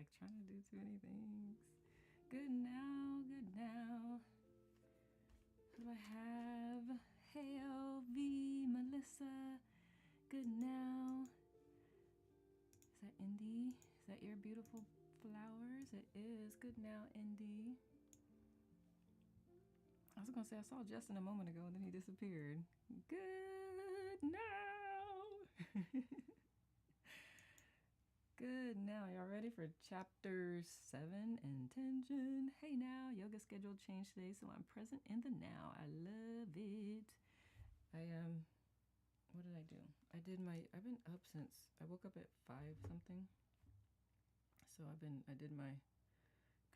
like trying to do too many things. Good now, good now. Who do I have? Hey, LV, Melissa. Good now. Is that Indy? Is that your beautiful flowers? It is. Good now, Indy. I was gonna say I saw Justin a moment ago and then he disappeared. Good now. Good now. Y'all ready for chapter 7, intention? Hey now, yoga schedule changed today, so I'm present in the now. I love it. What did I do? I've been up since, I woke up at 5 something. So I did my,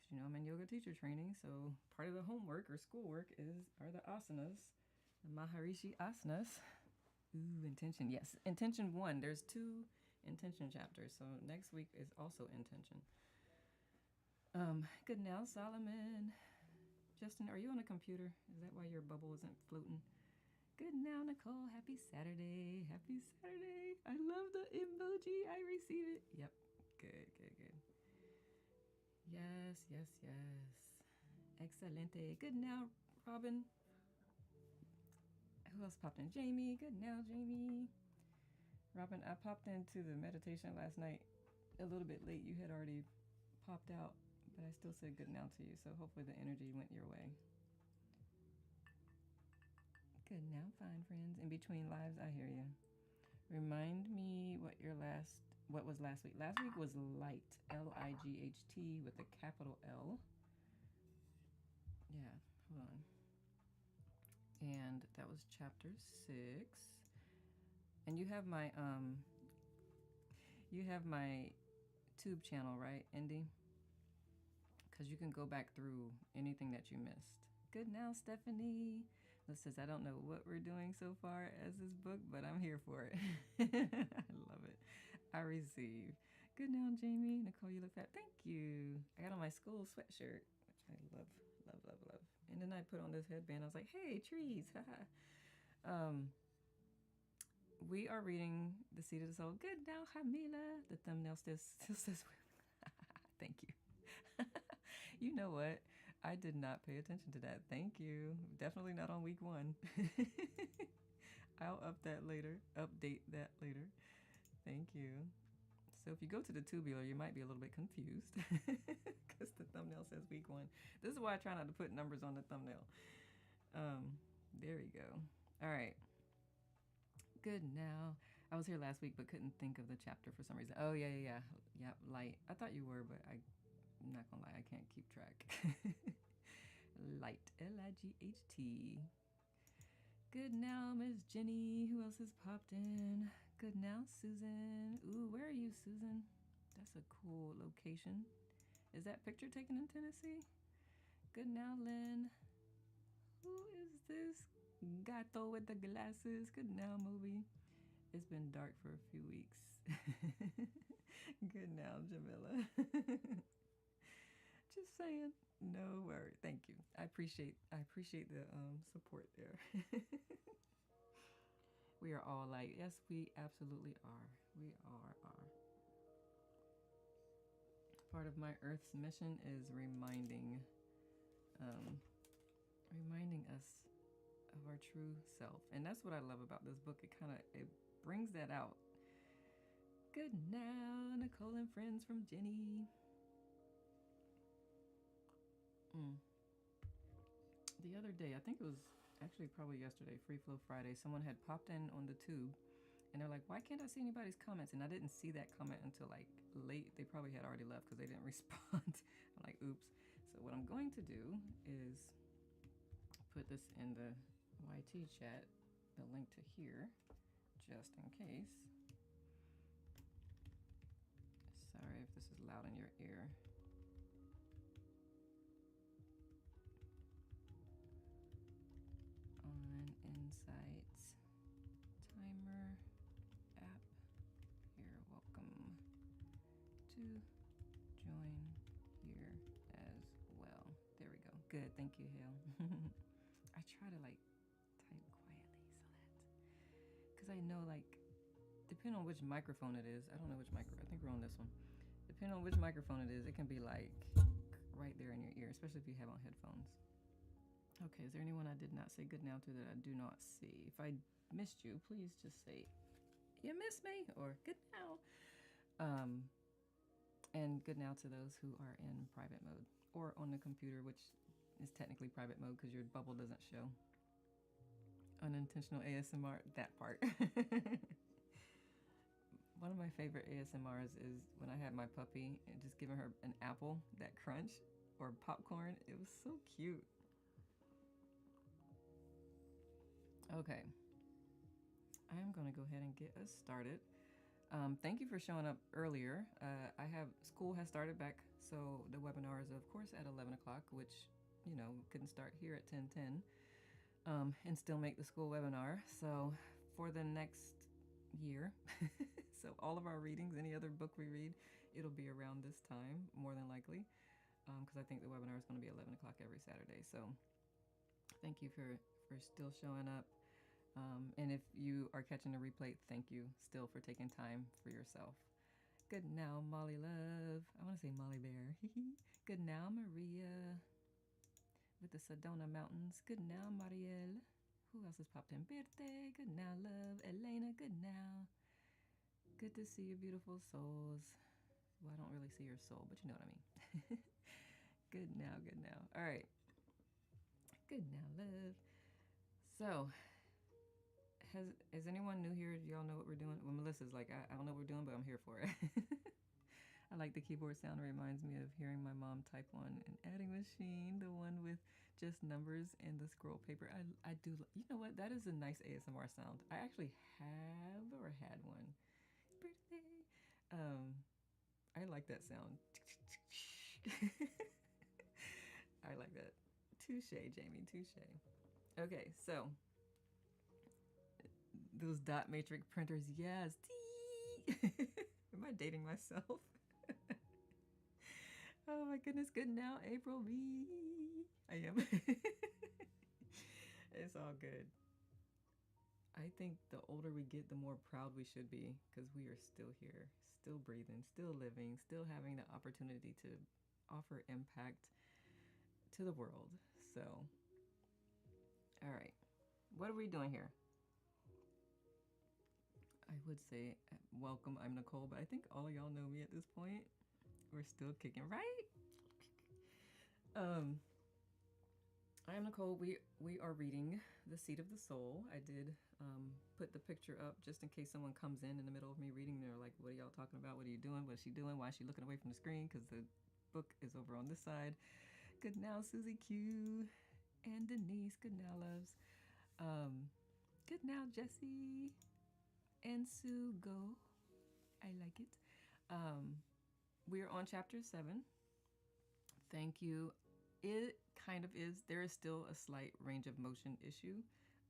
because I'm in yoga teacher training, so part of the homework or schoolwork are the asanas, the Maharishi asanas. Ooh, intention, yes. Intention 1, there's 2 intention chapters, so next week is also intention. Good now, Solomon. Justin, are you on a computer? Is that why your bubble isn't floating? Good now, Nicole. Happy Saturday. Happy Saturday. I love the emoji. I received it. Yep. Good. Yes. Excelente. Good now, Robin. Who else popped in? Jamie. Good now, Jamie. Robin, I popped into the meditation last night a little bit late. You had already popped out, but I still said good now to you, so hopefully the energy went your way. Good now, fine friends. In between lives, I hear you. Remind me what was last week. Last week was light, Light, with a capital L. Yeah, hold on. And that was chapter 6. And you have my tube channel, right, Indy? Because you can go back through anything that you missed. Good now, Stephanie. Liz says, I don't know what we're doing so far as this book, but I'm here for it. I love it. I receive. Good now, Jamie. Nicole, you look fat. Thank you. I got on my school sweatshirt, which I love. And then I put on this headband. I was like, hey, trees. We are reading The Seed of the Soul. Good now, Hamila. The thumbnail still says, thank you. You know what? I did not pay attention to that. Thank you. Definitely not on week 1. I'll update that later. Thank you. So if you go to the tubular, you might be a little bit confused because the thumbnail says week 1. This is why I try not to put numbers on the thumbnail. There we go. All right. Good now. I was here last week but couldn't think of the chapter for some reason. Oh, yeah. Yep, light. I thought you were, but I'm not gonna lie, I can't keep track. Light, Light. Good now, Miss Jenny. Who else has popped in? Good now, Susan. Ooh, where are you, Susan? That's a cool location. Is that picture taken in Tennessee? Good now, Lynn. Who is this gato with the glasses? Good now, Moby. It's been dark for a few weeks. Good now, Jamila. Just saying. No worry. Thank you. I appreciate the support there. We are all light. Yes, we absolutely are. We are. Part of my Earth's mission is reminding us of our true self. And that's what I love about this book. It brings that out. Good now, Nicole and friends from Jenny. The other day, I think it was actually probably yesterday, Free Flow Friday, someone had popped in on the tube and they're like, why can't I see anybody's comments? And I didn't see that comment until like late. They probably had already left because they didn't respond. I'm like, oops. So what I'm going to do is put this in the YT chat, the link to here, just in case. Sorry if this is loud in your ear. On Insights timer app. You're welcome to join here as well. There we go. Good. Thank you, Hale. I try to like type quietly so that, because I know like, depending on which microphone it is, I don't know which I think we're on this one. depending on which microphone it is, it can be like right there in your ear, especially if you have on headphones. Okay, is there anyone I did not say good now to that I do not see? If I missed you, please just say, you missed me, or good now. And good now to those who are in private mode or on the computer, which is technically private mode because your bubble doesn't show. Unintentional ASMR, that part. One of my favorite ASMRs is when I had my puppy and just giving her an apple, that crunch, or popcorn. It was so cute. Okay. I am going to go ahead and get us started. Thank you for showing up earlier. School has started back, so the webinar is, of course, at 11 o'clock, which, couldn't start here at 10:10 and still make the school webinar. So for the next year, so all of our readings, any other book we read, it'll be around this time, more than likely, because I think the webinar is going to be 11 o'clock every Saturday. So thank you for still showing up. And if you are catching the replay, thank you still for taking time for yourself. Good now, Molly Love. I want to say Molly Bear. Good now, Maria with the Sedona Mountains. Good now, Marielle. Who else has popped in? Birte. Good now, Love. Elena. Good now. Good to see your beautiful souls. Well, I don't really see your soul, but you know what I mean. Good now, good now. All right. Good now, Love. So, is anyone new here? Do y'all know what we're doing? Well, Melissa's like, I don't know what we're doing, but I'm here for it. I like the keyboard sound. It reminds me of hearing my mom type on an adding machine, the one with just numbers and the scroll paper. I do, you know what? That is a nice ASMR sound. I actually have or had one. Birthday. I like that sound. I like that. Touche, Jamie, touche. Okay, so those dot matrix printers, yes. Am I dating myself? Oh my goodness, good now, April B. I am. It's all good. I think the older we get, the more proud we should be, because we are still here, still breathing, still living, still having the opportunity to offer impact to the world. So, all right, what are we doing here? I would say welcome, I'm Nicole, but I think all of y'all know me at this point. We're still kicking, right? I am Nicole. We are reading The Seed of the Soul. I did put the picture up just in case someone comes in the middle of me reading. They're like, what are y'all talking about? What are you doing? What is she doing? Why is she looking away from the screen? Because the book is over on this side. Good now, Susie Q and Denise. Good now, loves. Good now, Jessie and Sue Go. I like it. We are on chapter 7. Thank you. It kind of is. There is still a slight range of motion issue,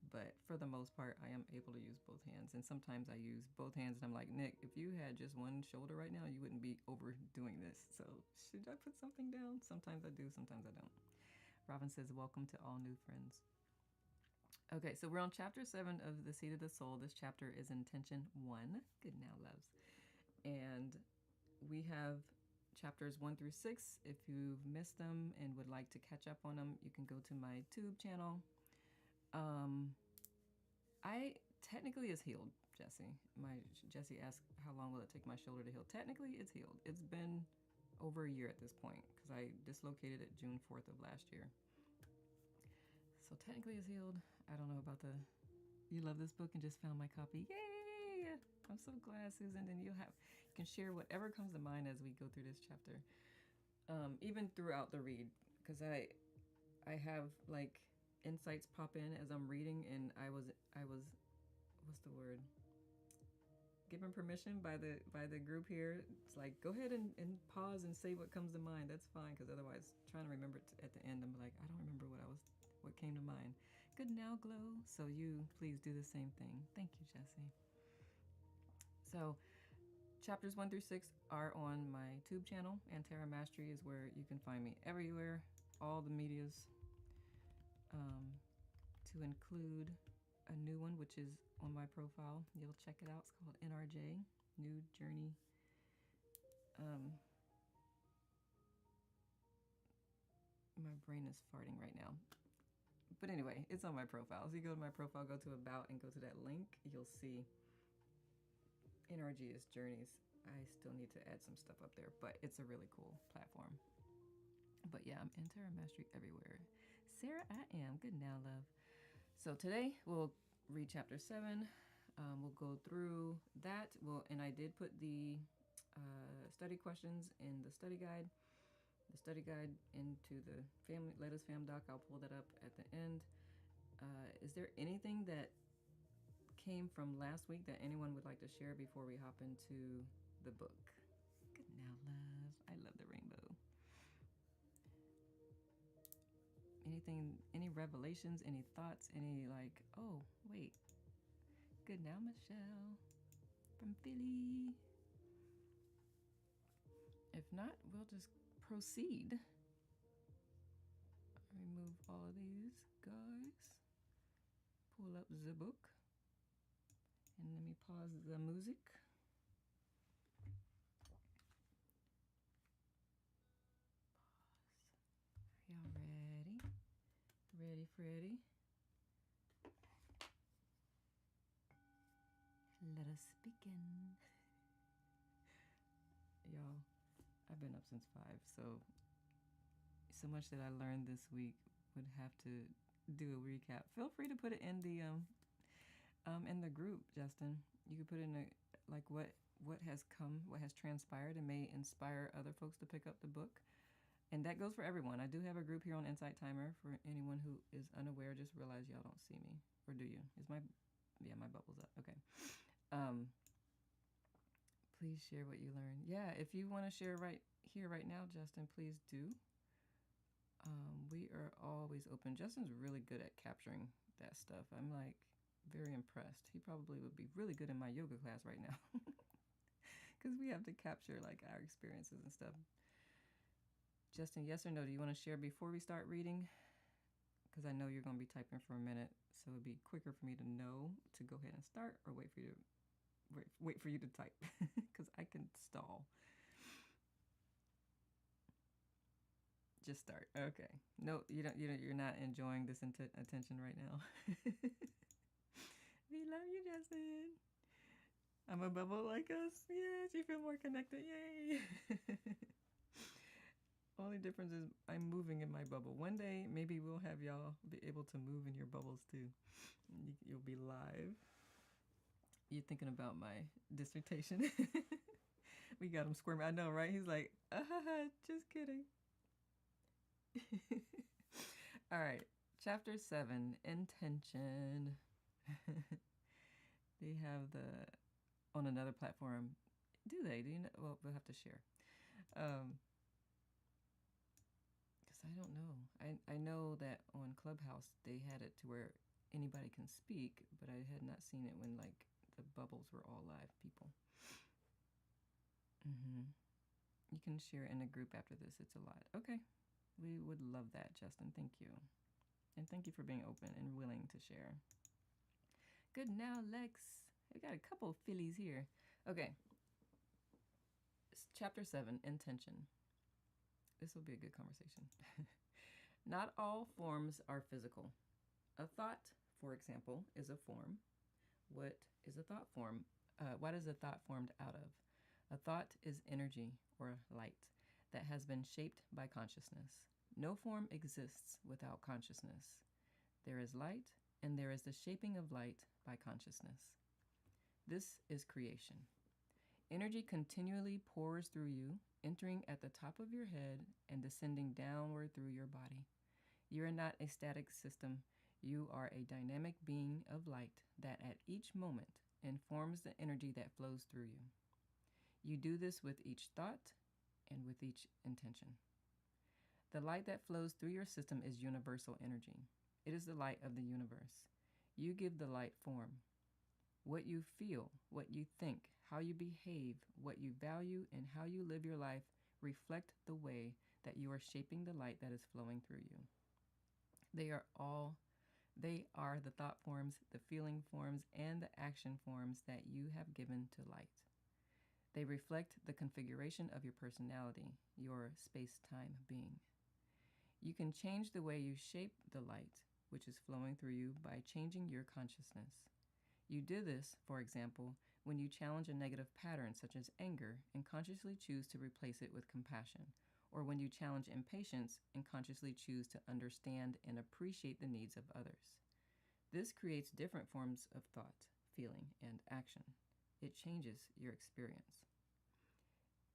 but for the most part, I am able to use both hands. And sometimes I use both hands and I'm like, Nick, if you had just one shoulder right now, you wouldn't be overdoing this. So should I put something down? Sometimes I do, sometimes I don't. Robin says, welcome to all new friends. Okay, so we're on chapter 7 of The Seed of the Soul. This chapter is Intention 1. Good now, loves. And we have chapters 1 through 6. If you've missed them and would like to catch up on them, you can go to my tube channel. I technically is healed, Jesse. Jesse asked, how long will it take my shoulder to heal? Technically, it's healed. It's been over a year at this point because I dislocated it June 4th of last year. So technically it's healed. I don't know about you love this book and just found my copy. Yay! I'm so glad, Susan. And you can share whatever comes to mind as we go through this chapter. Even throughout the read, because I have like insights pop in as I'm reading, and I was what's the word? Given permission by the group here. It's like, go ahead and pause and say what comes to mind. That's fine, because otherwise trying to remember it at the end, I'm like, I don't remember what came to mind. Good now, Glow. So you please do the same thing. Thank you, Jesse. So chapters 1 through 6 are on my tube channel, and Terra Mastery is where you can find me everywhere, all the medias, to include a new one, which is on my profile. You'll check it out. It's called NRJ, New Journey. brain is farting right now. But anyway, it's on my profile. So you go to my profile, go to About, and go to that link. You'll see NRG is Journeys. I still need to add some stuff up there, but it's a really cool platform. But yeah, I'm in Tarot Mastery everywhere. Sarah, I am. Good now, love. So today we'll read chapter 7. We'll go through that. And I did put the study questions in the study guide. The study guide into the family Latest Fam Doc. I'll pull that up at the end. Is there anything that came from last week that anyone would like to share before we hop into the book? Good now, love. I love the rainbow. Anything, any revelations, any thoughts, any like, oh, wait. Good now, Michelle from Philly. If not, we'll just proceed. Remove all of these guys. Pull up the book. And let me pause the music. Pause. Are y'all ready? Ready, Freddy? Let us begin. Y'all, I've been up since 5, so much that I learned this week would have to do a recap. Feel free to put it in the group, Justin. You could put it in what has come, what has transpired, and may inspire other folks to pick up the book. And that goes for everyone. I do have a group here on Insight Timer for anyone who is unaware. Just realize y'all don't see me, or do you? My bubble's up. Okay. Please share what you learned. Yeah, if you want to share right here, right now, Justin, please do. We are always open. Justin's really good at capturing that stuff. I'm like very impressed. He probably would be really good in my yoga class right now because we have to capture like our experiences and stuff. Justin, yes or no? Do you want to share before we start reading? Because I know you're going to be typing for a minute, so it'd be quicker for me to know to go ahead and start, or wait for you to type because I can stall. Just start. Okay. No, you don't. You're not enjoying this attention right now. We love you, Justin. I'm a bubble like us. Yes, you feel more connected. Yay. Only difference is I'm moving in my bubble. One day, maybe we'll have y'all be able to move in your bubbles too. You'll be live. You're thinking about my dissertation. We got him squirming. I know, right? He's like, just kidding. All right. Chapter 7, Intention. They have on another platform. Do they? Do you know? Well, we'll have to share. Because I don't know. I know that on Clubhouse they had it to where anybody can speak, but I had not seen it when like the bubbles were all live people. You can share in a group after this. It's a lot. Okay. We would love that, Justin. Thank you. And thank you for being open and willing to share. Good now, Lex. We got a couple of Phillies here. Okay. Chapter 7, Intention. This will be a good conversation. Not all forms are physical. A thought, for example, is a form. What is a thought form? What is a thought formed out of? A thought is energy or light that has been shaped by consciousness. No form exists without consciousness. There is light, and there is the shaping of light by consciousness. This is creation. Energy continually pours through you, entering at the top of your head and descending downward through your body. You are not a static system. You are a dynamic being of light that at each moment informs the energy that flows through you. You do this with each thought and with each intention. The light that flows through your system is universal energy. It is the light of the universe. You give the light form. What you feel, what you think, how you behave, what you value, and how you live your life reflect the way that you are shaping the light that is flowing through you. They are the thought forms, the feeling forms, and the action forms that you have given to light. They reflect the configuration of your personality, your space-time being. You can change the way you shape the light, which is flowing through you, by changing your consciousness. You do this, for example, when you challenge a negative pattern such as anger and consciously choose to replace it with compassion, or when you challenge impatience and consciously choose to understand and appreciate the needs of others. This creates different forms of thought, feeling, and action. It changes your experience.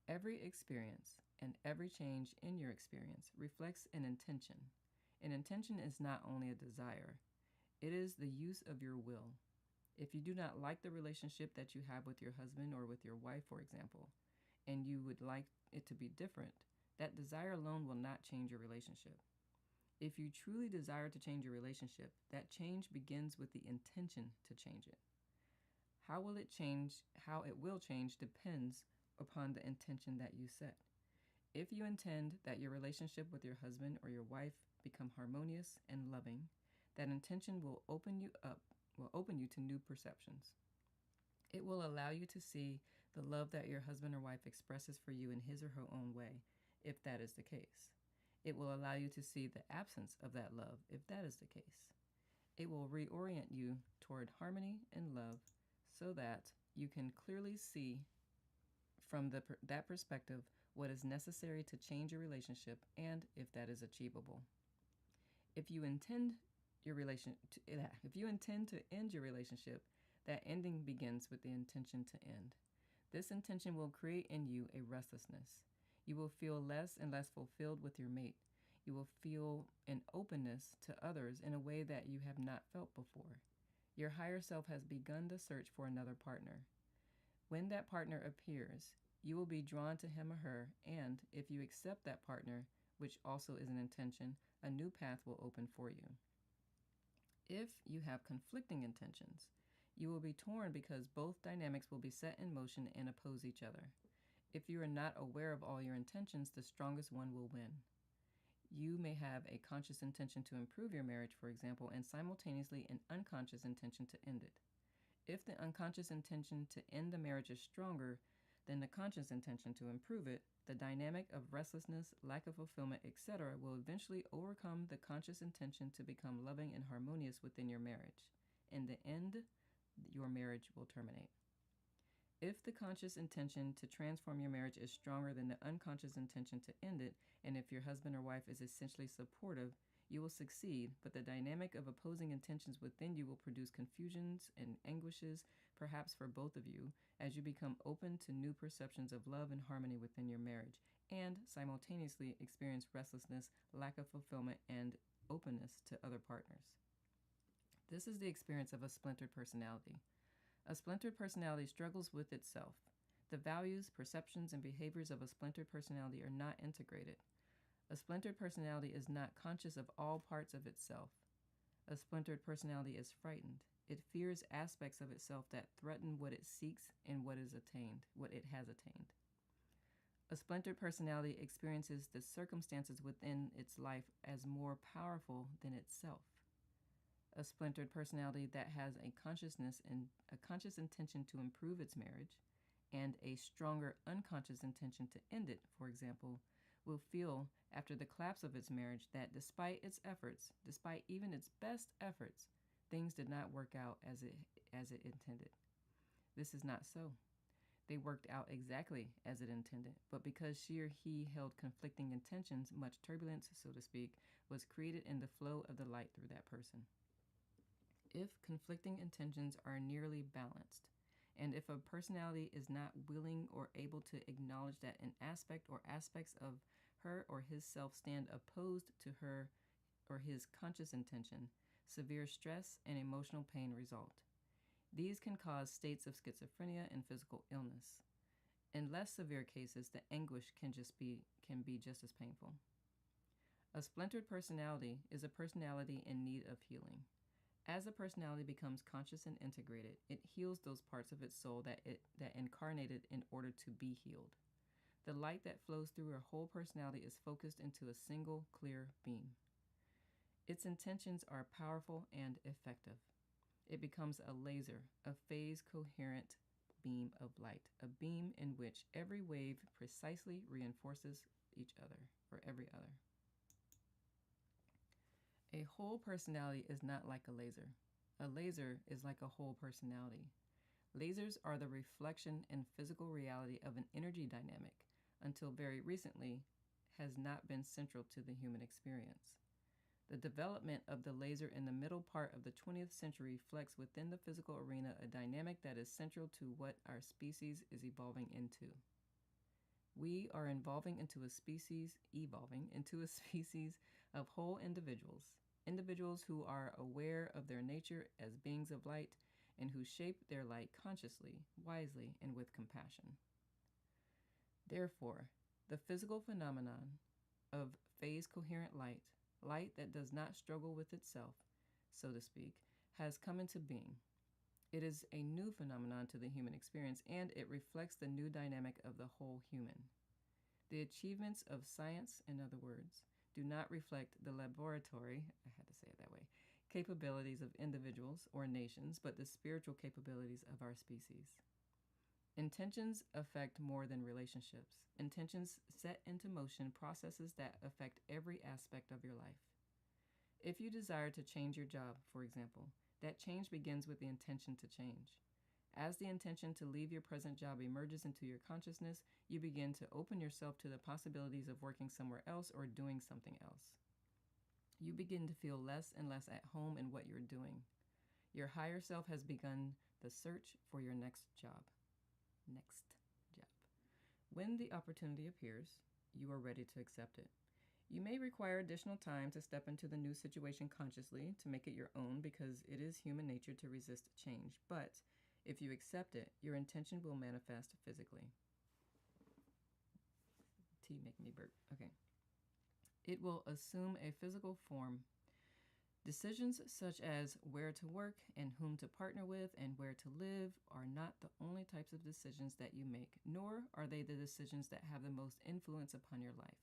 Every experience and every change in your experience reflects an intention. An intention is not only a desire, it is the use of your will. If you do not like the relationship that you have with your husband or with your wife, for example, and you would like it to be different, that desire alone will not change your relationship. If you truly desire to change your relationship, that change begins with the intention to change it. How it will change depends upon the intention that you set. If you intend that your relationship with your husband or your wife become harmonious and loving, that intention will open you to new perceptions. It will allow you to see the love that your husband or wife expresses for you in his or her own way, if that is the case. It will allow you to see the absence of that love, if that is the case. It will reorient you toward harmony and love so that you can clearly see from that perspective what is necessary to change your relationship and if that is achievable. If you intend to end your relationship, that ending begins with the intention to end. This intention will create in you a restlessness. You will feel less and less fulfilled with your mate. You will feel an openness to others in a way that you have not felt before. Your higher self has begun the search for another partner. When that partner appears, you will be drawn to him or her, and if you accept that partner, which also is an intention, a new path will open for you. If you have conflicting intentions, you will be torn because both dynamics will be set in motion and oppose each other. If you are not aware of all your intentions, the strongest one will win. You may have a conscious intention to improve your marriage, for example, and simultaneously an unconscious intention to end it. If the unconscious intention to end the marriage is stronger than the conscious intention to improve it, the dynamic of restlessness, lack of fulfillment, etc. will eventually overcome the conscious intention to become loving and harmonious within your marriage. In the end, your marriage will terminate. If the conscious intention to transform your marriage is stronger than the unconscious intention to end it, and if your husband or wife is essentially supportive, you will succeed, but the dynamic of opposing intentions within you will produce confusions and anguishes, perhaps for both of you, as you become open to new perceptions of love and harmony within your marriage, and simultaneously experience restlessness, lack of fulfillment, and openness to other partners. This is the experience of a splintered personality. A splintered personality struggles with itself. The values, perceptions, and behaviors of a splintered personality are not integrated. A splintered personality is not conscious of all parts of itself. A splintered personality is frightened. It fears aspects of itself that threaten what it seeks and what it has attained. A splintered personality experiences the circumstances within its life as more powerful than itself. A splintered personality that has a consciousness and a conscious intention to improve its marriage and a stronger unconscious intention to end it, for example, will feel after the collapse of its marriage that despite its efforts, despite even its best efforts, things did not work out as it intended. This is not so. They worked out exactly as it intended, but because she or he held conflicting intentions, much turbulence, so to speak, was created in the flow of the light through that person. If conflicting intentions are nearly balanced, and if a personality is not willing or able to acknowledge that an aspect or aspects of her or his self stand opposed to her or his conscious intention, severe stress and emotional pain result. These can cause states of schizophrenia and physical illness. In less severe cases, the anguish can be just as painful. A splintered personality is a personality in need of healing. As a personality becomes conscious and integrated, it heals those parts of its soul that incarnated in order to be healed. The light that flows through her whole personality is focused into a single clear beam. Its intentions are powerful and effective. It becomes a laser, a phase-coherent beam of light, a beam in which every wave precisely reinforces each other, or every other. A whole personality is not like a laser. A laser is like a whole personality. Lasers are the reflection and physical reality of an energy dynamic, until very recently, has not been central to the human experience. The development of the laser in the middle part of the 20th century reflects within the physical arena a dynamic that is central to what our species is evolving into. We are evolving into a species of whole individuals who are aware of their nature as beings of light and who shape their light consciously, wisely, and with compassion. Therefore, the physical phenomenon of phase coherent light that does not struggle with itself, so to speak, has come into being. It is a new phenomenon to the human experience, and it reflects the new dynamic of the whole human. The achievements of science, in other words, do not reflect the laboratory, I had to say it that way, capabilities of individuals or nations, but the spiritual capabilities of our species. Intentions affect more than relationships. Intentions set into motion processes that affect every aspect of your life. If you desire to change your job, for example, that change begins with the intention to change. As the intention to leave your present job emerges into your consciousness, you begin to open yourself to the possibilities of working somewhere else or doing something else. You begin to feel less and less at home in what you're doing. Your higher self has begun the search for your next job. When the opportunity appears, you are ready to accept it. You may require additional time to step into the new situation consciously, to make it your own, because it is human nature to resist change. But if you accept it, your intention will manifest physically. Tea making me burp. Okay. It will assume a physical form. Decisions such as where to work and whom to partner with and where to live are not the only types of decisions that you make, nor are they the decisions that have the most influence upon your life.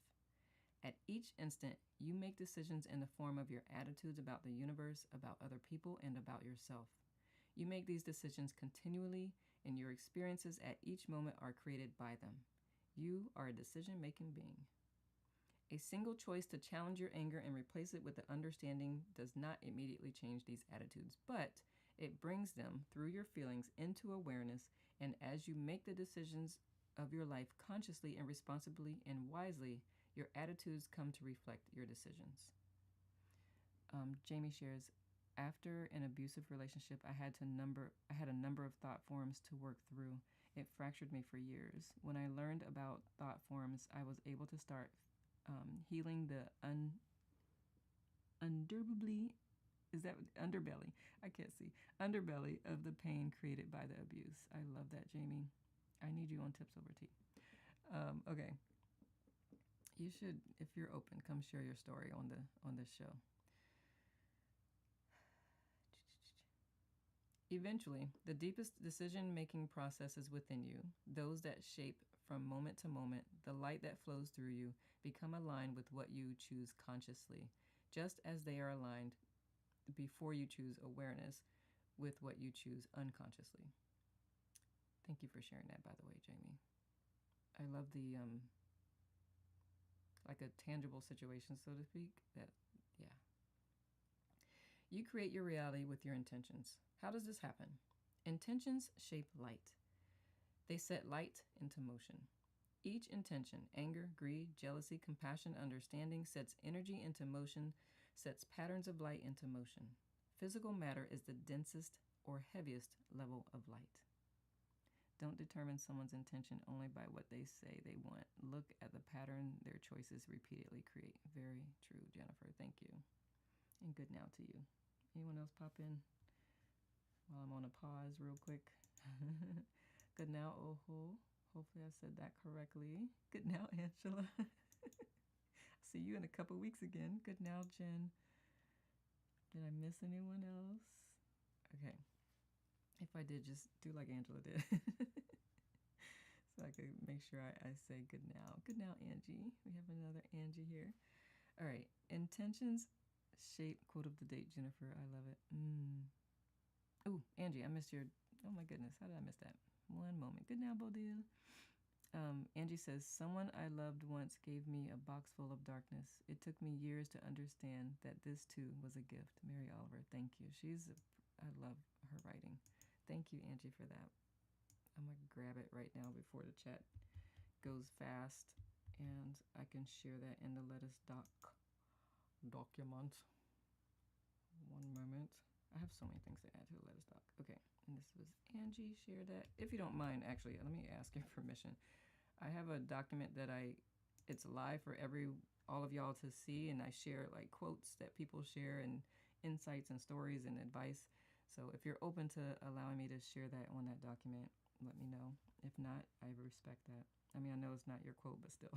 At each instant, you make decisions in the form of your attitudes about the universe, about other people, and about yourself. You make these decisions continually, and your experiences at each moment are created by them. You are a decision-making being. A single choice to challenge your anger and replace it with the understanding does not immediately change these attitudes, but it brings them, through your feelings, into awareness, and as you make the decisions of your life consciously and responsibly and wisely, your attitudes come to reflect your decisions. Jamie shares, after an abusive relationship, I had a number of thought forms to work through. It fractured me for years. When I learned about thought forms, I was able to start healing the underbelly. Is that underbelly? I can't see. Underbelly of the pain created by the abuse. I love that, Jamie. I need you on Tips Over Tea. Okay. You should, if you're open, come share your story on this show. Eventually, the deepest decision-making processes within you, those that shape from moment to moment, the light that flows through you, become aligned with what you choose consciously, just as they are aligned before you choose awareness with what you choose unconsciously. Thank you for sharing that, by the way, Jamie. I love the like a tangible situation, so to speak. You create your reality with your intentions. How does this happen? Intentions shape light. They set light into motion. Each intention, anger, greed, jealousy, compassion, understanding, sets energy into motion, sets patterns of light into motion. Physical matter is the densest or heaviest level of light. Don't determine someone's intention only by what they say they want. Look at the pattern their choices repeatedly create. Very true, Jennifer. Thank you. And good now to you. Anyone else pop in while I'm on a pause real quick? Good now, Oho. Hopefully I said that correctly. Good now, Angela. See you in a couple weeks again. Good now, Jen. Did I miss anyone else? Okay. If I did, just do like Angela did. So I could make sure I say good now. Good now, Angie. We have another Angie here. All right. Intentions shape quote of the date, Jennifer. I love it. Oh, Angie, I missed your... Oh, my goodness. How did I miss that? One moment. Good now, Bodil. Angie says, someone I loved once gave me a box full of darkness. It took me years to understand that this too was a gift. Mary Oliver, thank you. I love her writing. Thank you, Angie, for that. I'm going to grab it right now before the chat goes fast, and I can share that in the Lettuce document. One moment. I have so many things to add to the Lettuce doc. Okay, and this was Angie. Share that. If you don't mind, actually, let me ask your permission. I have a document that it's live for all of y'all to see, and I share like quotes that people share and insights and stories and advice. So if you're open to allowing me to share that on that document, let me know. If not, I respect that. I mean, I know it's not your quote, but still.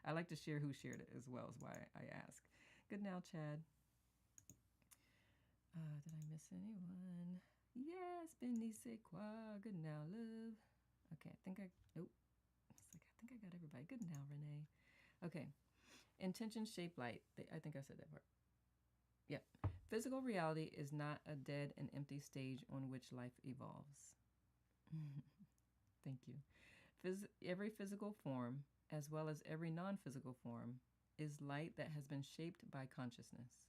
I like to share who shared it as well, is why I ask. Good now, Chad. Did I miss anyone? Yes, Benice Qua. Good now, Liv. Okay, I think I got everybody. Good now, Renee. Okay. Intention shaped light. I think I said that part. Yep. Physical reality is not a dead and empty stage on which life evolves. Thank you. Every physical form, as well as every non-physical form, is light that has been shaped by consciousness.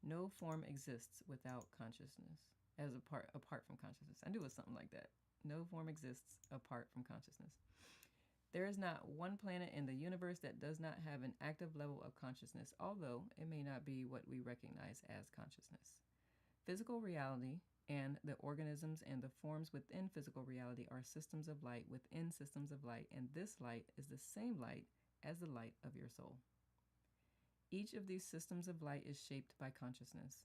No form exists without consciousness, apart from consciousness. I knew it was something like that. No form exists apart from consciousness. There is not one planet in the universe that does not have an active level of consciousness, although it may not be what we recognize as consciousness. Physical reality and the organisms and the forms within physical reality are systems of light within systems of light, and this light is the same light as the light of your soul. Each of these systems of light is shaped by consciousness.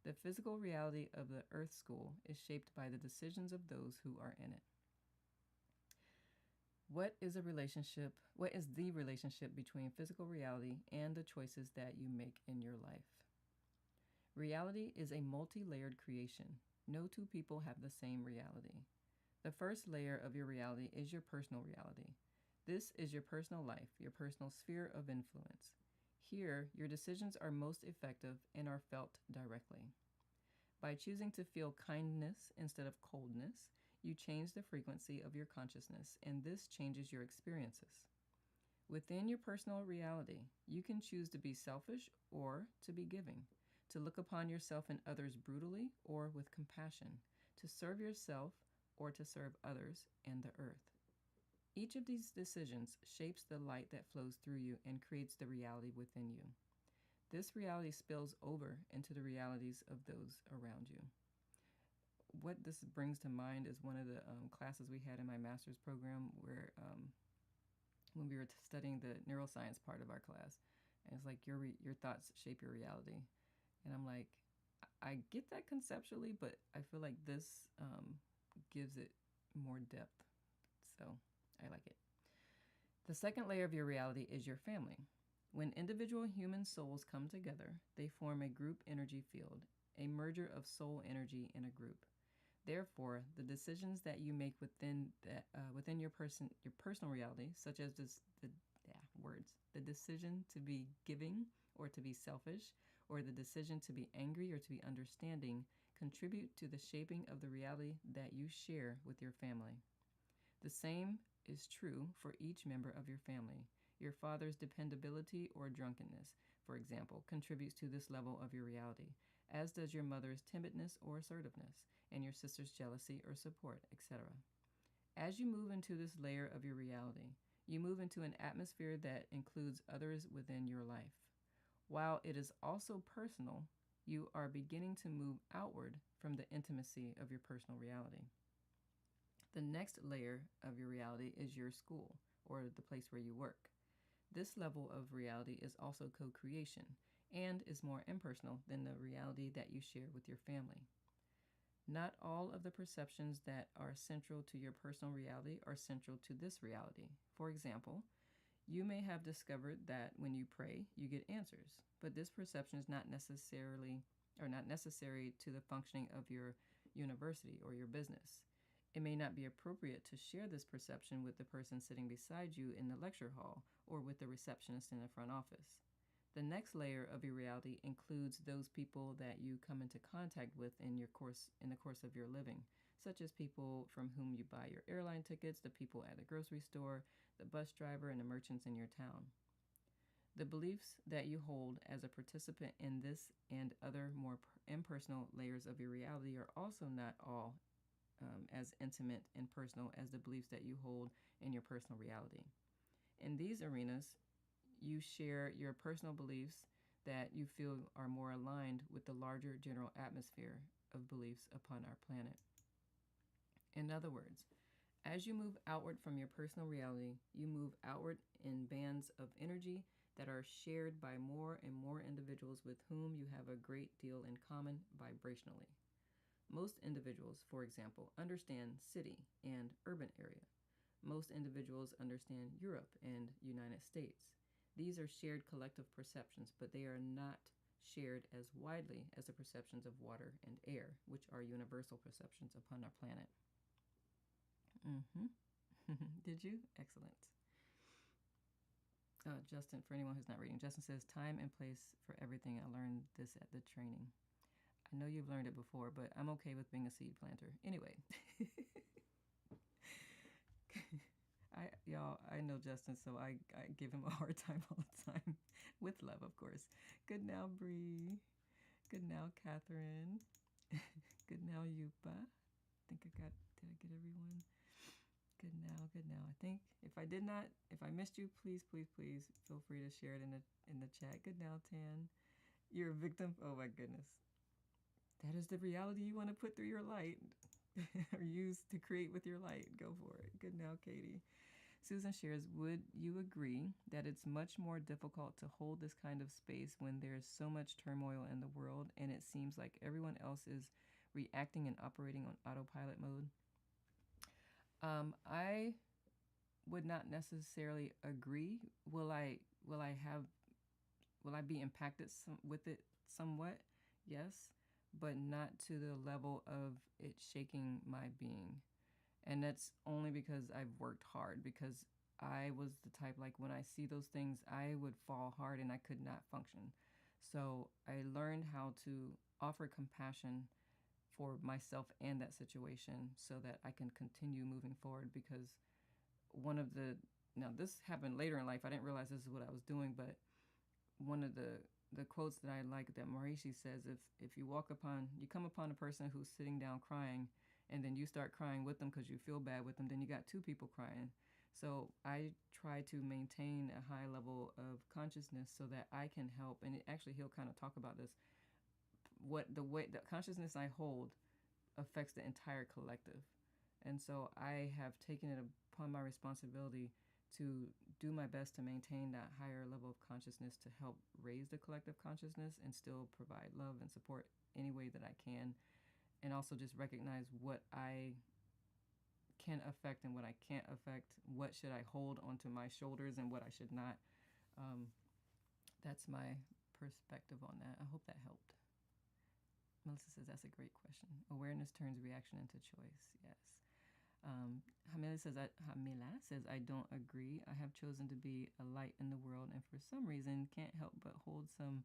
The physical reality of the Earth School is shaped by the decisions of those who are in it. What is the relationship between physical reality and the choices that you make in your life? Reality is a multi-layered creation. No two people have the same reality. The first layer of your reality is your personal reality. This is your personal life, your personal sphere of influence. Here, your decisions are most effective and are felt directly. By choosing to feel kindness instead of coldness, you change the frequency of your consciousness, and this changes your experiences. Within your personal reality, you can choose to be selfish or to be giving, to look upon yourself and others brutally or with compassion, to serve yourself or to serve others and the earth. Each of these decisions shapes the light that flows through you and creates the reality within you. This reality spills over into the realities of those around you. What this brings to mind is one of the classes we had in my master's program where when we were studying the neuroscience part of our class, and it's like your thoughts shape your reality. And I'm like, I get that conceptually, but I feel like this gives it more depth. So I like it. The second layer of your reality is your family. When individual human souls come together, they form a group energy field, a merger of soul energy in a group. Therefore, the decisions that you make within your personal reality, such as the decision to be giving or to be selfish, or the decision to be angry or to be understanding, contribute to the shaping of the reality that you share with your family. The same is true for each member of your family. Your father's dependability or drunkenness, for example, contributes to this level of your reality, as does your mother's timidness or assertiveness, and your sister's jealousy or support, etc. As you move into this layer of your reality, you move into an atmosphere that includes others within your life. While it is also personal, you are beginning to move outward from the intimacy of your personal reality. The next layer of your reality is your school, or the place where you work. This level of reality is also co-creation and is more impersonal than the reality that you share with your family. Not all of the perceptions that are central to your personal reality are central to this reality. For example, you may have discovered that when you pray, you get answers, but this perception is not necessary to the functioning of your university or your business. It may not be appropriate to share this perception with the person sitting beside you in the lecture hall or with the receptionist in the front office. The next layer of your reality includes those people that you come into contact with in the course of your living, such as people from whom you buy your airline tickets, the people at the grocery store, the bus driver, and the merchants in your town. The beliefs that you hold as a participant in this and other more impersonal layers of your reality are also not all as intimate and personal as the beliefs that you hold in your personal reality. In these arenas, you share your personal beliefs that you feel are more aligned with the larger general atmosphere of beliefs upon our planet. In other words, as you move outward from your personal reality, you move outward in bands of energy that are shared by more and more individuals with whom you have a great deal in common vibrationally. Most individuals, for example, understand city and urban area. Most individuals understand Europe and United States. These are shared collective perceptions, but they are not shared as widely as the perceptions of water and air, which are universal perceptions upon our planet. Did you? Excellent. Justin, for anyone who's not reading, Justin says, time and place for everything. I learned this at the training. I know you've learned it before, but I'm okay with being a seed planter. Anyway. I know Justin, so I give him a hard time all the time. With love, of course. Good now, Bree. Good now, Catherine. Good now, Yupa. Did I get everyone? Good now. I think if I missed you, please feel free to share it in the chat. Good now, Tan. You're a victim. Oh my goodness. That is the reality you want to put through your light or use to create with your light. Go for it. Good now, Katie. Susan shares, would you agree that it's much more difficult to hold this kind of space when there's so much turmoil in the world and it seems like everyone else is reacting and operating on autopilot mode? I would not necessarily agree. Will I be impacted with it somewhat? Yes, but not to the level of it shaking my being. And that's only because I've worked hard, because I was the type, like, when I see those things, I would fall hard and I could not function. So I learned how to offer compassion for myself and that situation so that I can continue moving forward, because now this happened later in life. I didn't realize this is what I was doing, but one of the quotes that I like that Maharishi says, if you come upon a person who's sitting down crying, and then you start crying with them because you feel bad with them, then you got two people crying. So I try to maintain a high level of consciousness so that I can help. And he'll kind of talk about this. The way the consciousness I hold affects the entire collective. And so I have taken it upon my responsibility to do my best to maintain that higher level of consciousness to help raise the collective consciousness and still provide love and support any way that I can. And also just recognize what I can affect and what I can't affect. What should I hold onto my shoulders and what I should not. That's my perspective on that. I hope that helped. Melissa says, that's a great question. Awareness turns reaction into choice. Yes. Hamila says, I don't agree. I have chosen to be a light in the world, and for some reason can't help but hold some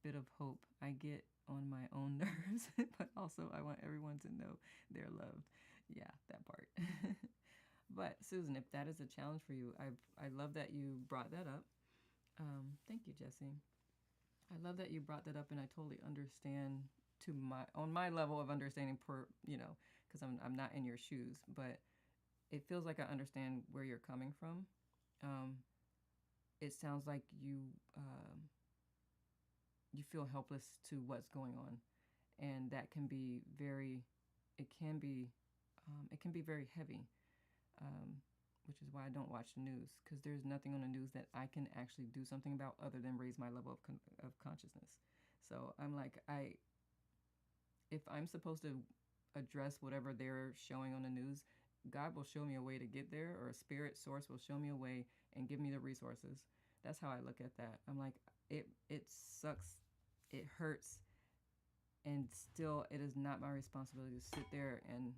bit of hope. I get on my own nerves, but also I want everyone to know they're loved. Yeah, that part. But Susan, if that is a challenge for you, I love that you brought that up. Thank you, Jessie. I love that you brought that up, and I totally understand on my level of understanding because I'm not in your shoes, but it feels like I understand where you're coming from. It sounds like you feel helpless to what's going on, and that can be very heavy, which is why I don't watch the news, because there's nothing on the news that I can actually do something about other than raise my level of consciousness. So I'm like, if I'm supposed to address whatever they're showing on the news, God will show me a way to get there, or a spirit source will show me a way and give me the resources. That's how I look at that. I'm like, it sucks, it hurts, and still it is not my responsibility to sit there and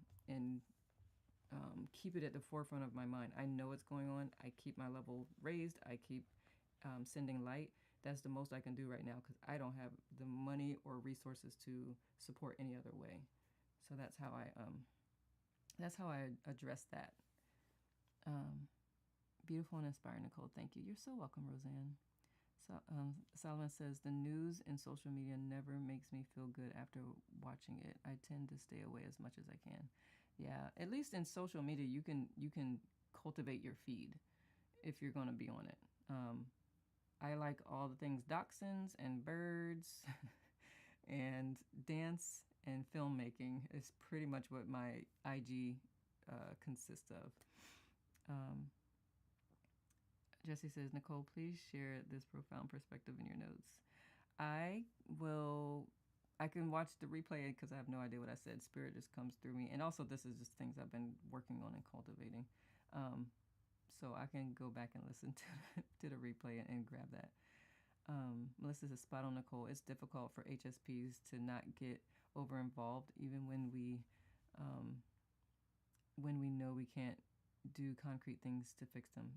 keep it at the forefront of my mind. I know what's going on. I keep my level raised. I keep sending light. That's the most I can do right now, because I don't have the money or resources to support any other way. So that's how I address that. Beautiful and inspiring, Nicole. Thank you. You're so welcome, Roseanne. So, Solomon says, the news and social media never makes me feel good after watching it. I tend to stay away as much as I can. Yeah, at least in social media, you can cultivate your feed if you're going to be on it. I like all the things dachshunds and birds and dance and filmmaking is pretty much what my IG consists of. Jesse says, Nicole, please share this profound perspective in your notes. I can watch the replay because I have no idea what I said. Spirit just comes through me. And also, this is just things I've been working on and cultivating. So I can go back and listen to the replay and grab that. Melissa says, spot on, Nicole. It's difficult for HSPs to not get over involved, even when we know we can't do concrete things to fix them.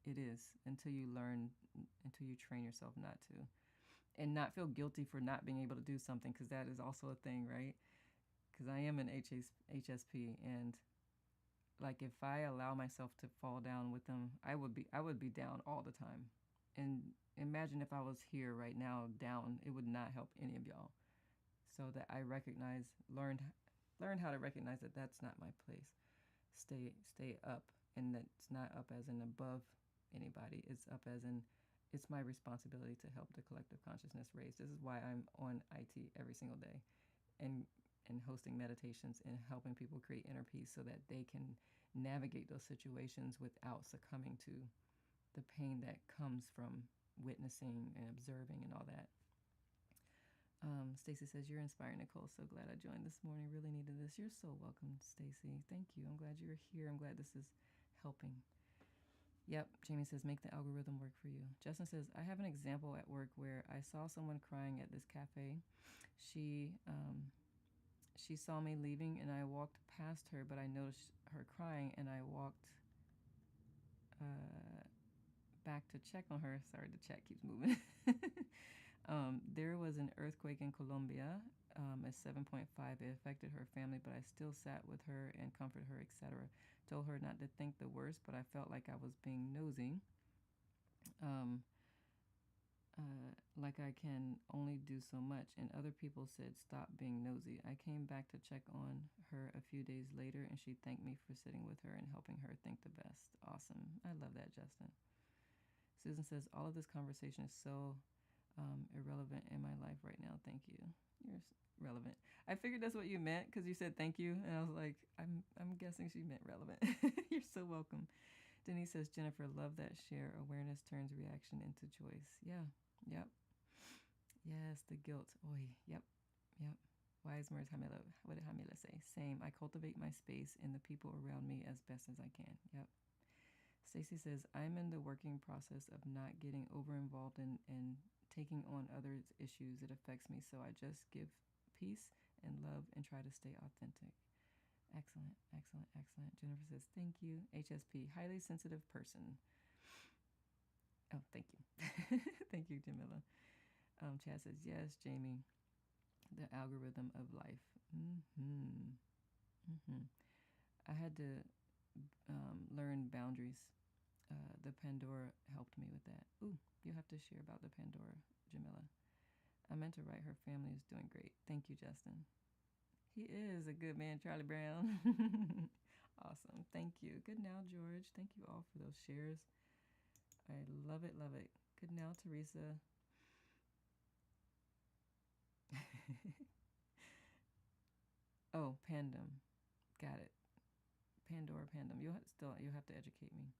It is until you train yourself not to, and not feel guilty for not being able to do something, because that is also a thing, right? Because I am an HSP, and like if I allow myself to fall down with them, I would be down all the time. And imagine if I was here right now down, it would not help any of y'all. So that I learned how to recognize that that's not my place. Stay up, and that's not up as in above anybody. It's up as in it's my responsibility to help the collective consciousness raise. This is why I'm on IT every single day, and hosting meditations and helping people create inner peace so that they can navigate those situations without succumbing to the pain that comes from witnessing and observing and all that. Stacy says, you're inspiring, Nicole. So glad I joined this morning. Really needed this. You're so welcome, Stacy. Thank you. I'm glad you're here. I'm glad this is helping. Yep. Jamie says, make the algorithm work for you. Justin says, I have an example at work where I saw someone crying at this cafe. She saw me leaving, and I walked past her, but I noticed her crying, and I walked back to check on her. Sorry, the chat keeps moving. There was an earthquake in Colombia, a 7.5. It affected her family, but I still sat with her and comforted her, etc. Told her not to think the worst, but I felt like I was being nosy. Like I can only do so much, and other people said stop being nosy. I came back to check on her a few days later, and she thanked me for sitting with her and helping her think the best. Awesome. I love that, Justin. Susan says, all of this conversation is so irrelevant in my life right now. Thank you. You're relevant. I figured that's what you meant because you said thank you, and I was like, I'm guessing she meant relevant. You're so welcome. Denise says, Jennifer, love that share. Awareness turns reaction into choice. Yeah. Yep. Yes, the guilt. Oy. Yep. Wise words, Hamila. What did Hamila say? Same. I cultivate my space and the people around me as best as I can. Yep. Stacy says, I'm in the working process of not getting over involved and taking on others' issues. It affects me, so I just give peace and love and try to stay authentic. Excellent. Jennifer says, thank you. HSP, highly sensitive person. Oh, thank you. Thank you, Jamila. Chad says, yes, Jamie, the algorithm of life. I had to learn boundaries. The Pandora helped me with that. Ooh, you have to share about the Pandora, Jamila. I meant to write, her family is doing great. Thank you, Justin. He is a good man, Charlie Brown. Awesome. Thank you. Good now, George. Thank you all for those shares. I love it. Good now, Teresa. Oh, Pandem. Got it. Pandora, Pandem. You'll have to educate me.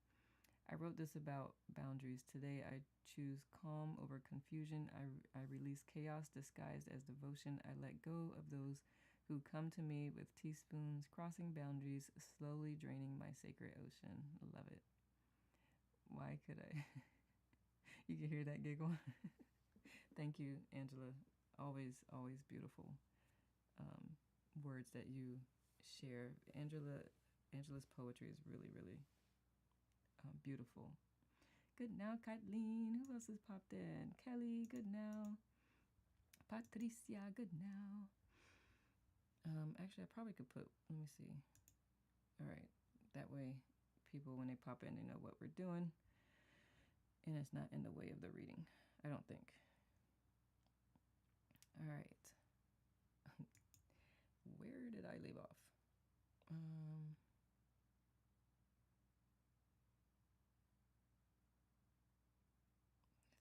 I wrote this about boundaries. Today I choose calm over confusion. I release chaos disguised as devotion. I let go of those who come to me with teaspoons, crossing boundaries, slowly draining my sacred ocean. Love it. Why could I? You can hear that giggle. Thank you, Angela. Always beautiful words that you share. Angela's poetry is really beautiful. Good now, Kathleen. Who else has popped in? Kelly, good now. Patricia, good now. Actually, I probably could put, let me see. All right, that way people, when they pop in, they know what we're doing. And it's not in the way of the reading, I don't think. All right. Where did I leave off? I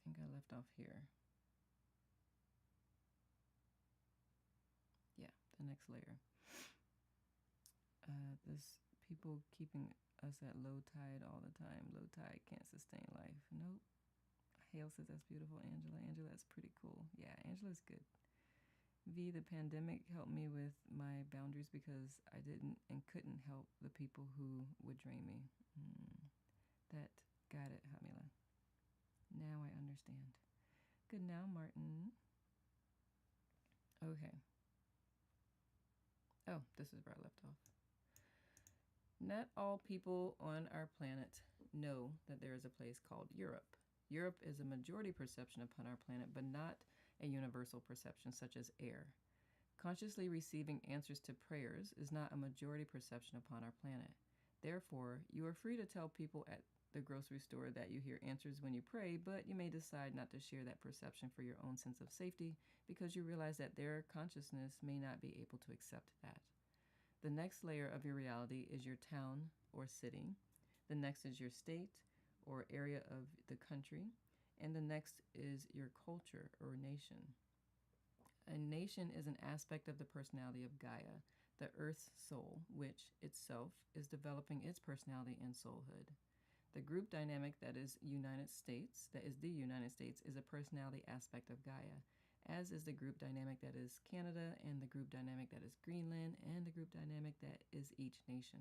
think I left off here. Yeah, the next layer. This people keeping us at low tide all the time. Low tide can't sustain life. Nope. Hale says that's beautiful, Angela. Angela, that's pretty cool. Yeah, Angela's good. V, the pandemic helped me with my boundaries because I didn't and couldn't help the people who would drain me. That got it, Hamila. Now I understand. Good now, Martin. Okay. Oh, this is where I left off. Not all people on our planet know that there is a place called Europe. Europe is a majority perception upon our planet, but not a universal perception such as air. Consciously receiving answers to prayers is not a majority perception upon our planet. Therefore, you are free to tell people at the grocery store that you hear answers when you pray, but you may decide not to share that perception for your own sense of safety because you realize that their consciousness may not be able to accept that. The next layer of your reality is your town or city. The next is your state or area of the country. And the next is your culture or nation. A nation is an aspect of the personality of Gaia, the Earth's soul, which itself is developing its personality and soulhood. The group dynamic that is the United States, is a personality aspect of Gaia, as is the group dynamic that is Canada, and the group dynamic that is Greenland, and the group dynamic that is each nation.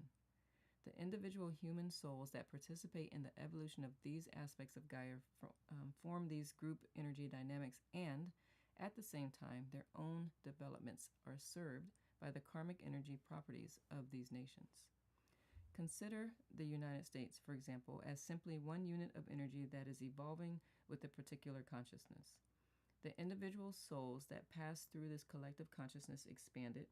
The individual human souls that participate in the evolution of these aspects of Gaia form these group energy dynamics, and at the same time, their own developments are served by the karmic energy properties of these nations. Consider the United States, for example, as simply one unit of energy that is evolving with a particular consciousness. The individual souls that pass through this collective consciousness expand it,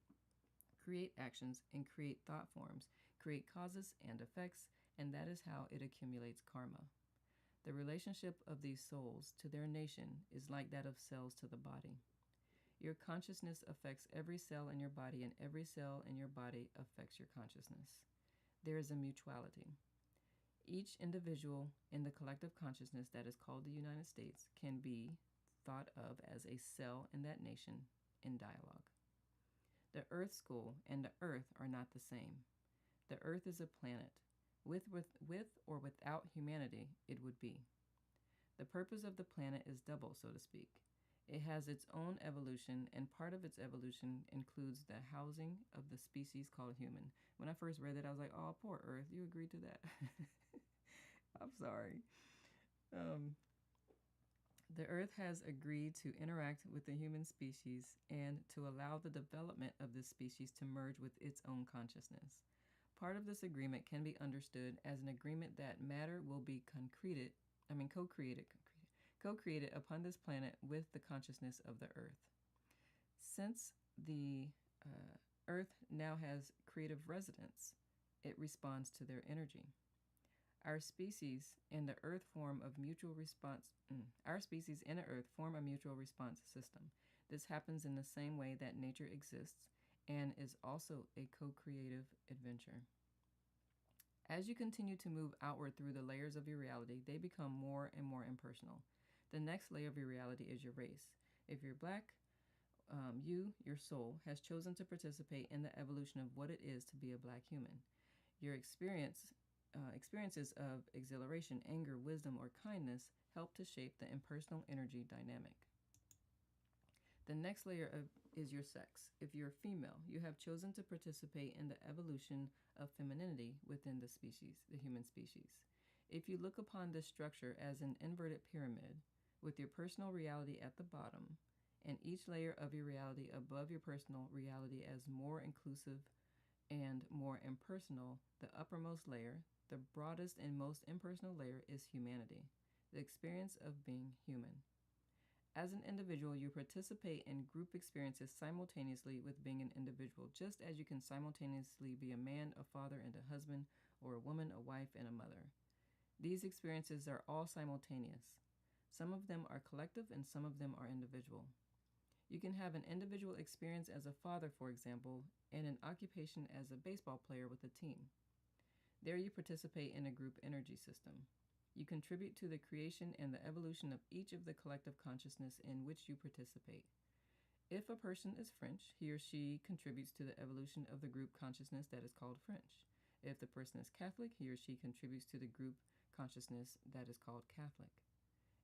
create actions, and create thought forms, create causes and effects, and that is how it accumulates karma. The relationship of these souls to their nation is like that of cells to the body. Your consciousness affects every cell in your body, and every cell in your body affects your consciousness. There is a mutuality. Each individual in the collective consciousness that is called the United States can be thought of as a cell in that nation in dialogue. The Earth School and the Earth are not the same. The Earth is a planet. With or without humanity, it would be. The purpose of the planet is double, so to speak. It has its own evolution, and part of its evolution includes the housing of the species called human. When I first read that, I was like, oh, poor Earth, you agreed to that. I'm sorry. The Earth has agreed to interact with the human species and to allow the development of this species to merge with its own consciousness. Part of this agreement can be understood as an agreement that matter will be co-created upon this planet with the consciousness of the Earth. Since the Earth now has creative residents, it responds to their energy. Our species and the Earth form a mutual response system. This happens in the same way that nature exists and is also a co-creative adventure. As you continue to move outward through the layers of your reality, they become more and more impersonal. The next layer of your reality is your race. If you're black, your soul, has chosen to participate in the evolution of what it is to be a black human. Your experiences of exhilaration, anger, wisdom, or kindness help to shape the impersonal energy dynamic. The next layer is your sex. If you're female, you have chosen to participate in the evolution of femininity within the human species. If you look upon this structure as an inverted pyramid, with your personal reality at the bottom, and each layer of your reality above your personal reality as more inclusive and more impersonal, the uppermost layer, the broadest and most impersonal layer, is humanity, the experience of being human. As an individual, you participate in group experiences simultaneously with being an individual, just as you can simultaneously be a man, a father, and a husband, or a woman, a wife, and a mother. These experiences are all simultaneous. Some of them are collective and some of them are individual. You can have an individual experience as a father, for example, and an occupation as a baseball player with a team. There you participate in a group energy system. You contribute to the creation and the evolution of each of the collective consciousness in which you participate. If a person is French, he or she contributes to the evolution of the group consciousness that is called French. If the person is Catholic, he or she contributes to the group consciousness that is called Catholic.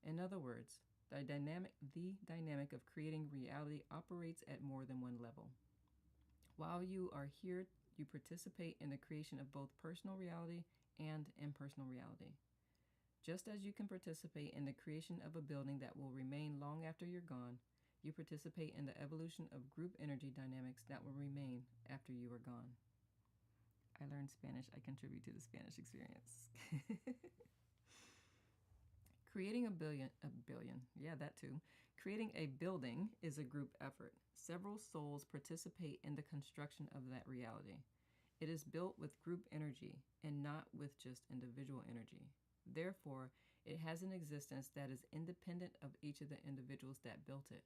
In other words, the dynamic of creating reality operates at more than one level. While you are here, you participate in the creation of both personal reality and impersonal reality. Just as you can participate in the creation of a building that will remain long after you're gone, you participate in the evolution of group energy dynamics that will remain after you are gone. I learned Spanish. I contribute to the Spanish experience. Creating a billion, yeah, that too. Creating a building is a group effort. Several souls participate in the construction of that reality. It is built with group energy and not with just individual energy. Therefore, it has an existence that is independent of each of the individuals that built it.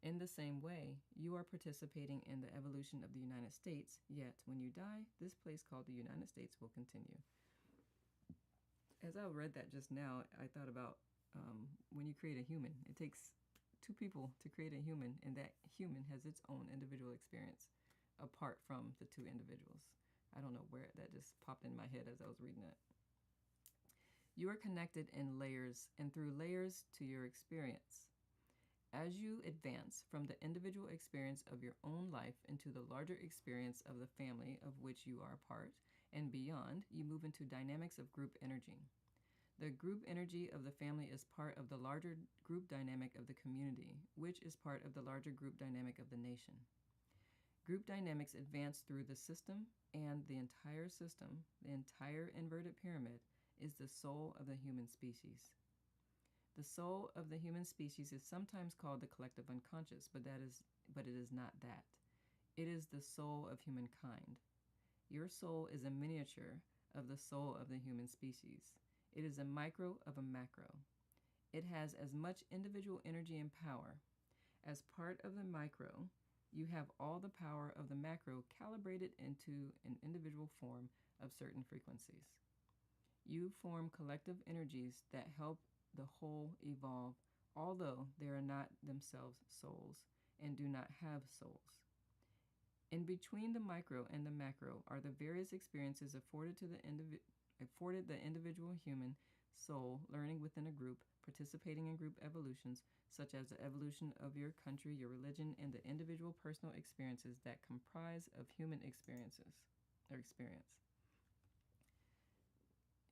In the same way, you are participating in the evolution of the United States, yet when you die, this place called the United States will continue. As I read that just now, I thought about when you create a human, it takes two people to create a human, and that human has its own individual experience apart from the two individuals. I don't know where that just popped in my head as I was reading it. You are connected in layers and through layers to your experience. As you advance from the individual experience of your own life into the larger experience of the family of which you are a part, and beyond, you move into dynamics of group energy. The group energy of the family is part of the larger group dynamic of the community, which is part of the larger group dynamic of the nation. Group dynamics advance through the system, and the entire system, the entire inverted pyramid, is the soul of the human species. The soul of the human species is sometimes called the collective unconscious, but it is not that. It is the soul of humankind. Your soul is a miniature of the soul of the human species. It is a micro of a macro. It has as much individual energy and power. As part of the micro, you have all the power of the macro calibrated into an individual form of certain frequencies. You form collective energies that help the whole evolve, although they are not themselves souls and do not have souls. In between the micro and the macro are the various experiences afforded the individual human soul, learning within a group, participating in group evolutions, such as the evolution of your country, your religion, and the individual personal experiences that comprise of human experience.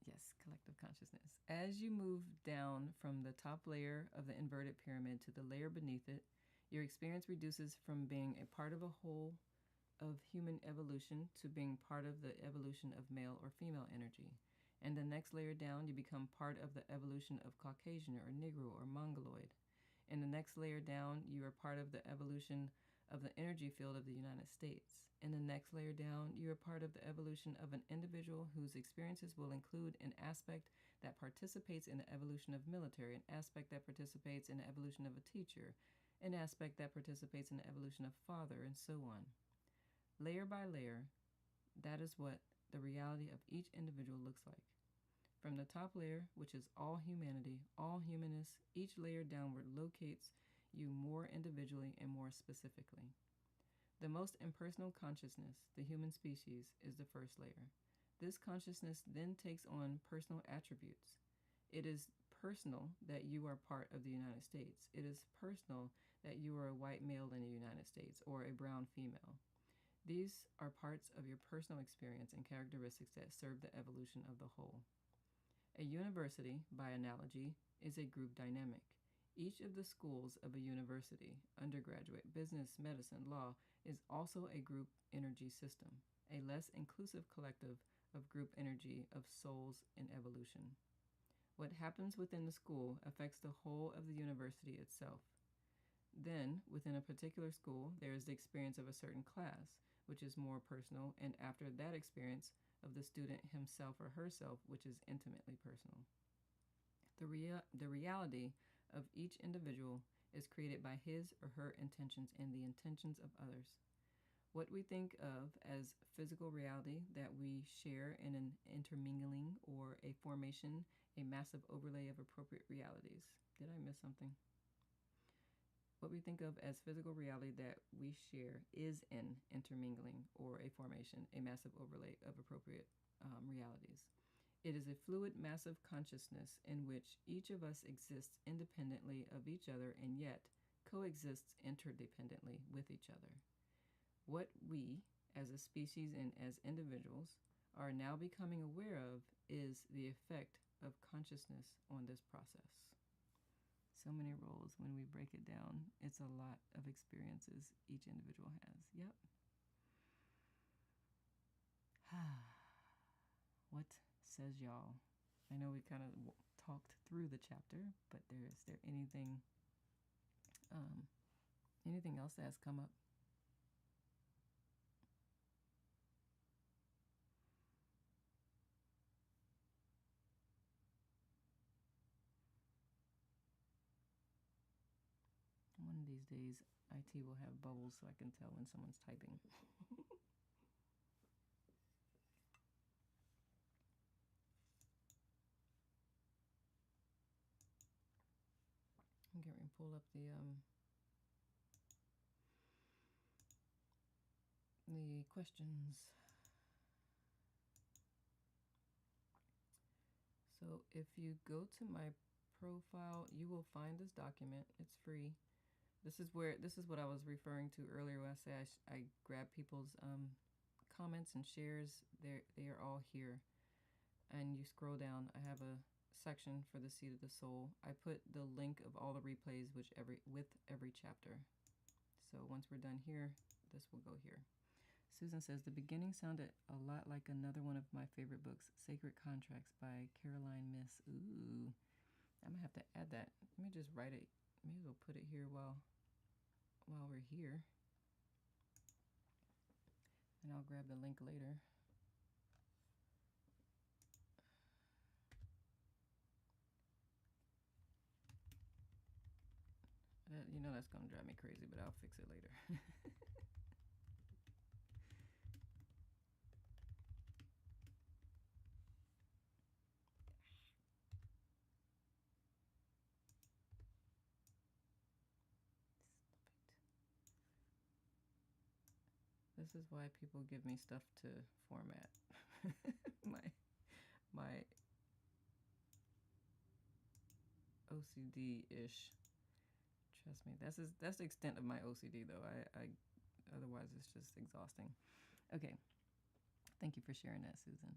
Yes, collective consciousness. As you move down from the top layer of the inverted pyramid to the layer beneath it, your experience reduces from being a part of a whole of human evolution to being part of the evolution of male or female energy. And the next layer down, you become part of the evolution of Caucasian or Negro or Mongoloid. In the next layer down, you are part of the evolution of the energy field of the United States. In the next layer down, you are part of the evolution of an individual whose experiences will include an aspect that participates in the evolution of military, an aspect that participates in the evolution of a teacher, an aspect that participates in the evolution of father, and so on. Layer by layer, that is what the reality of each individual looks like. From the top layer, which is all humanity, all humanness, each layer downward locates you more individually and more specifically. The most impersonal consciousness, the human species, is the first layer. This consciousness then takes on personal attributes. It is personal that you are part of the United States. It is personal that you are a white male in the United States or a brown female. These are parts of your personal experience and characteristics that serve the evolution of the whole. A university, by analogy, is a group dynamic. Each of the schools of a university, undergraduate, business, medicine, law, is also a group energy system, a less inclusive collective of group energy of souls in evolution. What happens within the school affects the whole of the university itself. Then, within a particular school, there is the experience of a certain class, which is more personal, and after that experience, of the student himself or herself, which is intimately personal. The reality of each individual is created by his or her intentions and the intentions of others. What we think of as physical reality that we share in an intermingling or a formation, a massive overlay of appropriate realities. Did I miss something? What we think of as physical reality that we share is an intermingling or a formation, a massive overlay of appropriate realities. It is a fluid, massive consciousness in which each of us exists independently of each other and yet coexists interdependently with each other. What we, as a species and as individuals, are now becoming aware of is the effect of consciousness on this process. So many roles when we break it down. It's a lot of experiences each individual has. Yep. What says y'all? I know we kind of talked through the chapter, but is there anything else that has come up? One of these days, IT will have bubbles so I can tell when someone's typing. I'm getting ready to pull up the questions. So if you go to my profile, you will find this document. It's free. This is what I was referring to earlier when I say I grab people's comments and shares. They are all here. And you scroll down. I have a section for the Seat of the Soul. I put the link of all the replays with every chapter. So once we're done here, this will go here. Susan says, the beginning sounded a lot like another one of my favorite books, Sacred Contracts by Caroline Myss. Ooh, I'm going to have to add that. Let me just write it. Maybe we'll put it here while we're here. And I'll grab the link later. You know that's going to drive me crazy, but I'll fix it later. This is why people give me stuff to format. my OCD-ish. Trust me, that's the extent of my OCD though. I otherwise it's just exhausting. Okay, thank you for sharing that, Susan.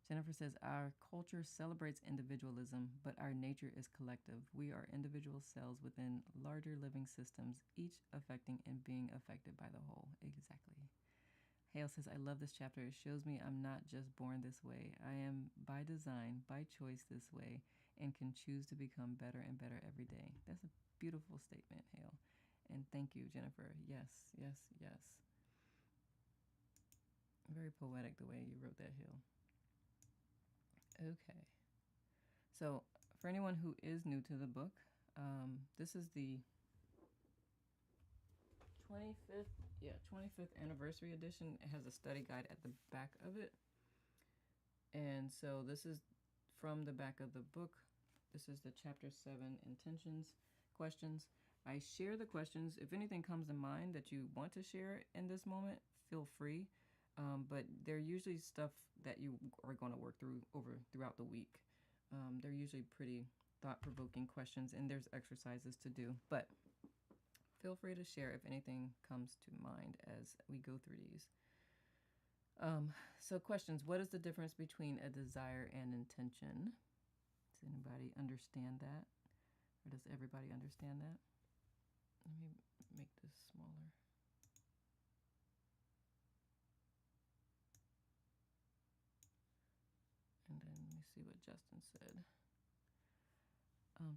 Jennifer says, our culture celebrates individualism, but our nature is collective. We are individual cells within larger living systems, each affecting and being affected by the whole. Exactly. Hale says, I love this chapter. It shows me I'm not just born this way. I am by design, by choice this way, and can choose to become better and better every day. That's a beautiful statement, Hale. And thank you, Jennifer. Yes, yes, yes. Very poetic the way you wrote that, Hale. Okay. So for anyone who is new to the book, this is the 25th anniversary edition. It has a study guide at the back of it. And so this is from the back of the book. This is the chapter 7 intentions questions. I share the questions. If anything comes to mind that you want to share in this moment, feel free. But they're usually stuff that you are going to work throughout the week. They're usually pretty thought-provoking questions, and there's exercises to do. But feel free to share if anything comes to mind as we go through these. So questions. What is the difference between a desire and intention? Does anybody understand that? Or does everybody understand that? Let me make this smaller. And then let me see what Justin said.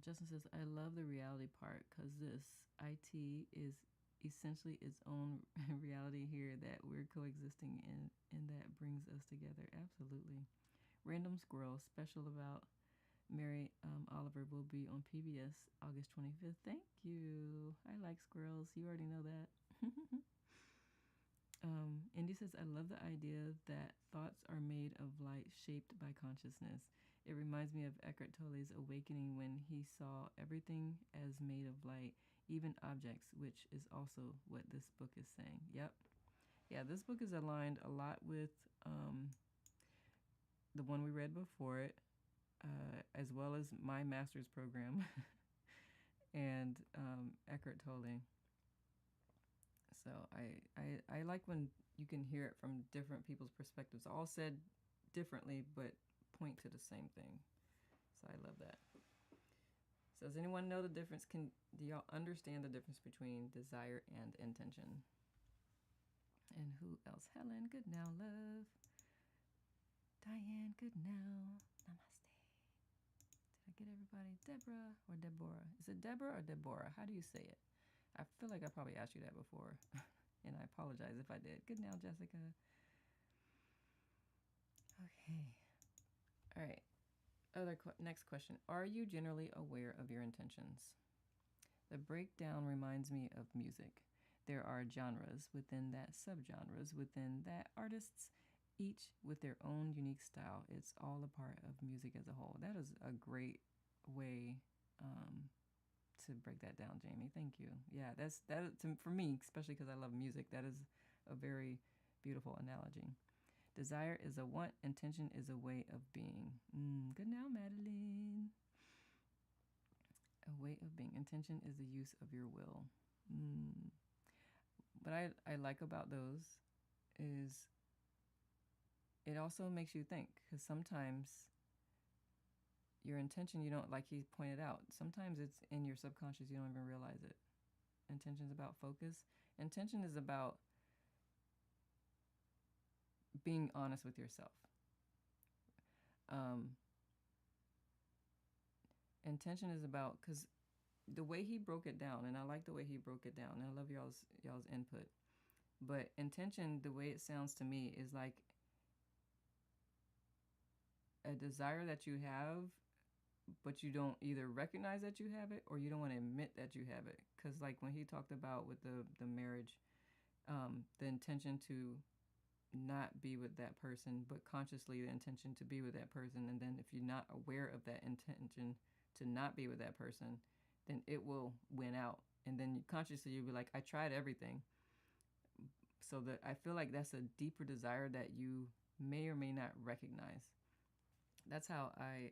Justin says, I love the reality part because this IT is essentially its own reality here that we're coexisting in, and that brings us together. Absolutely. Random Squirrel special about Mary Oliver will be on PBS August 25th. Thank you. I like squirrels. You already know that. Indy says, I love the idea that thoughts are made of light shaped by consciousness. It reminds me of Eckhart Tolle's awakening when he saw everything as made of light, even objects, which is also what this book is saying. Yep. Yeah, this book is aligned a lot with the one we read before it, as well as my master's program and Eckhart Tolle. So I like when you can hear it from different people's perspectives, all said differently, but point to the same thing. So I love that. So does anyone know the difference? Do y'all understand the difference between desire and intention? And who else? Helen, good now, love. Diane, good now. Namaste. Did I get everybody? Deborah or Deborah? Is it Deborah or Deborah? How do you say it? I feel like I probably asked you that before, and I apologize if I did. Good now, Jessica. Okay. All right. Next question. Are you generally aware of your intentions? The breakdown reminds me of music. There are genres within that, subgenres within that, artists, each with their own unique style. It's all a part of music as a whole. That is a great way to break that down, Jamie. Thank you. Yeah, for me, especially because I love music, that is a very beautiful analogy. Desire is a want, intention is a way of being. Good now, Madeline. A way of being. Intention is the use of your will. What I like about those is it also makes you think, because sometimes your intention, you don't, like he pointed out, sometimes it's in your subconscious, you don't even realize it. Intention is about focus. Intention is about being honest with yourself. Intention is about, because the way he broke it down, and I like the way he broke it down, and I love y'all's input, but intention, the way it sounds to me, is like a desire that you have, but you don't either recognize that you have it or you don't want to admit that you have it. Because like when he talked about with the marriage, the intention to not be with that person, but consciously the intention to be with that person, and then if you're not aware of that intention to not be with that person, then it will win out, and then consciously you'll be like, I tried everything. So that I feel like that's a deeper desire that you may or may not recognize. That's how I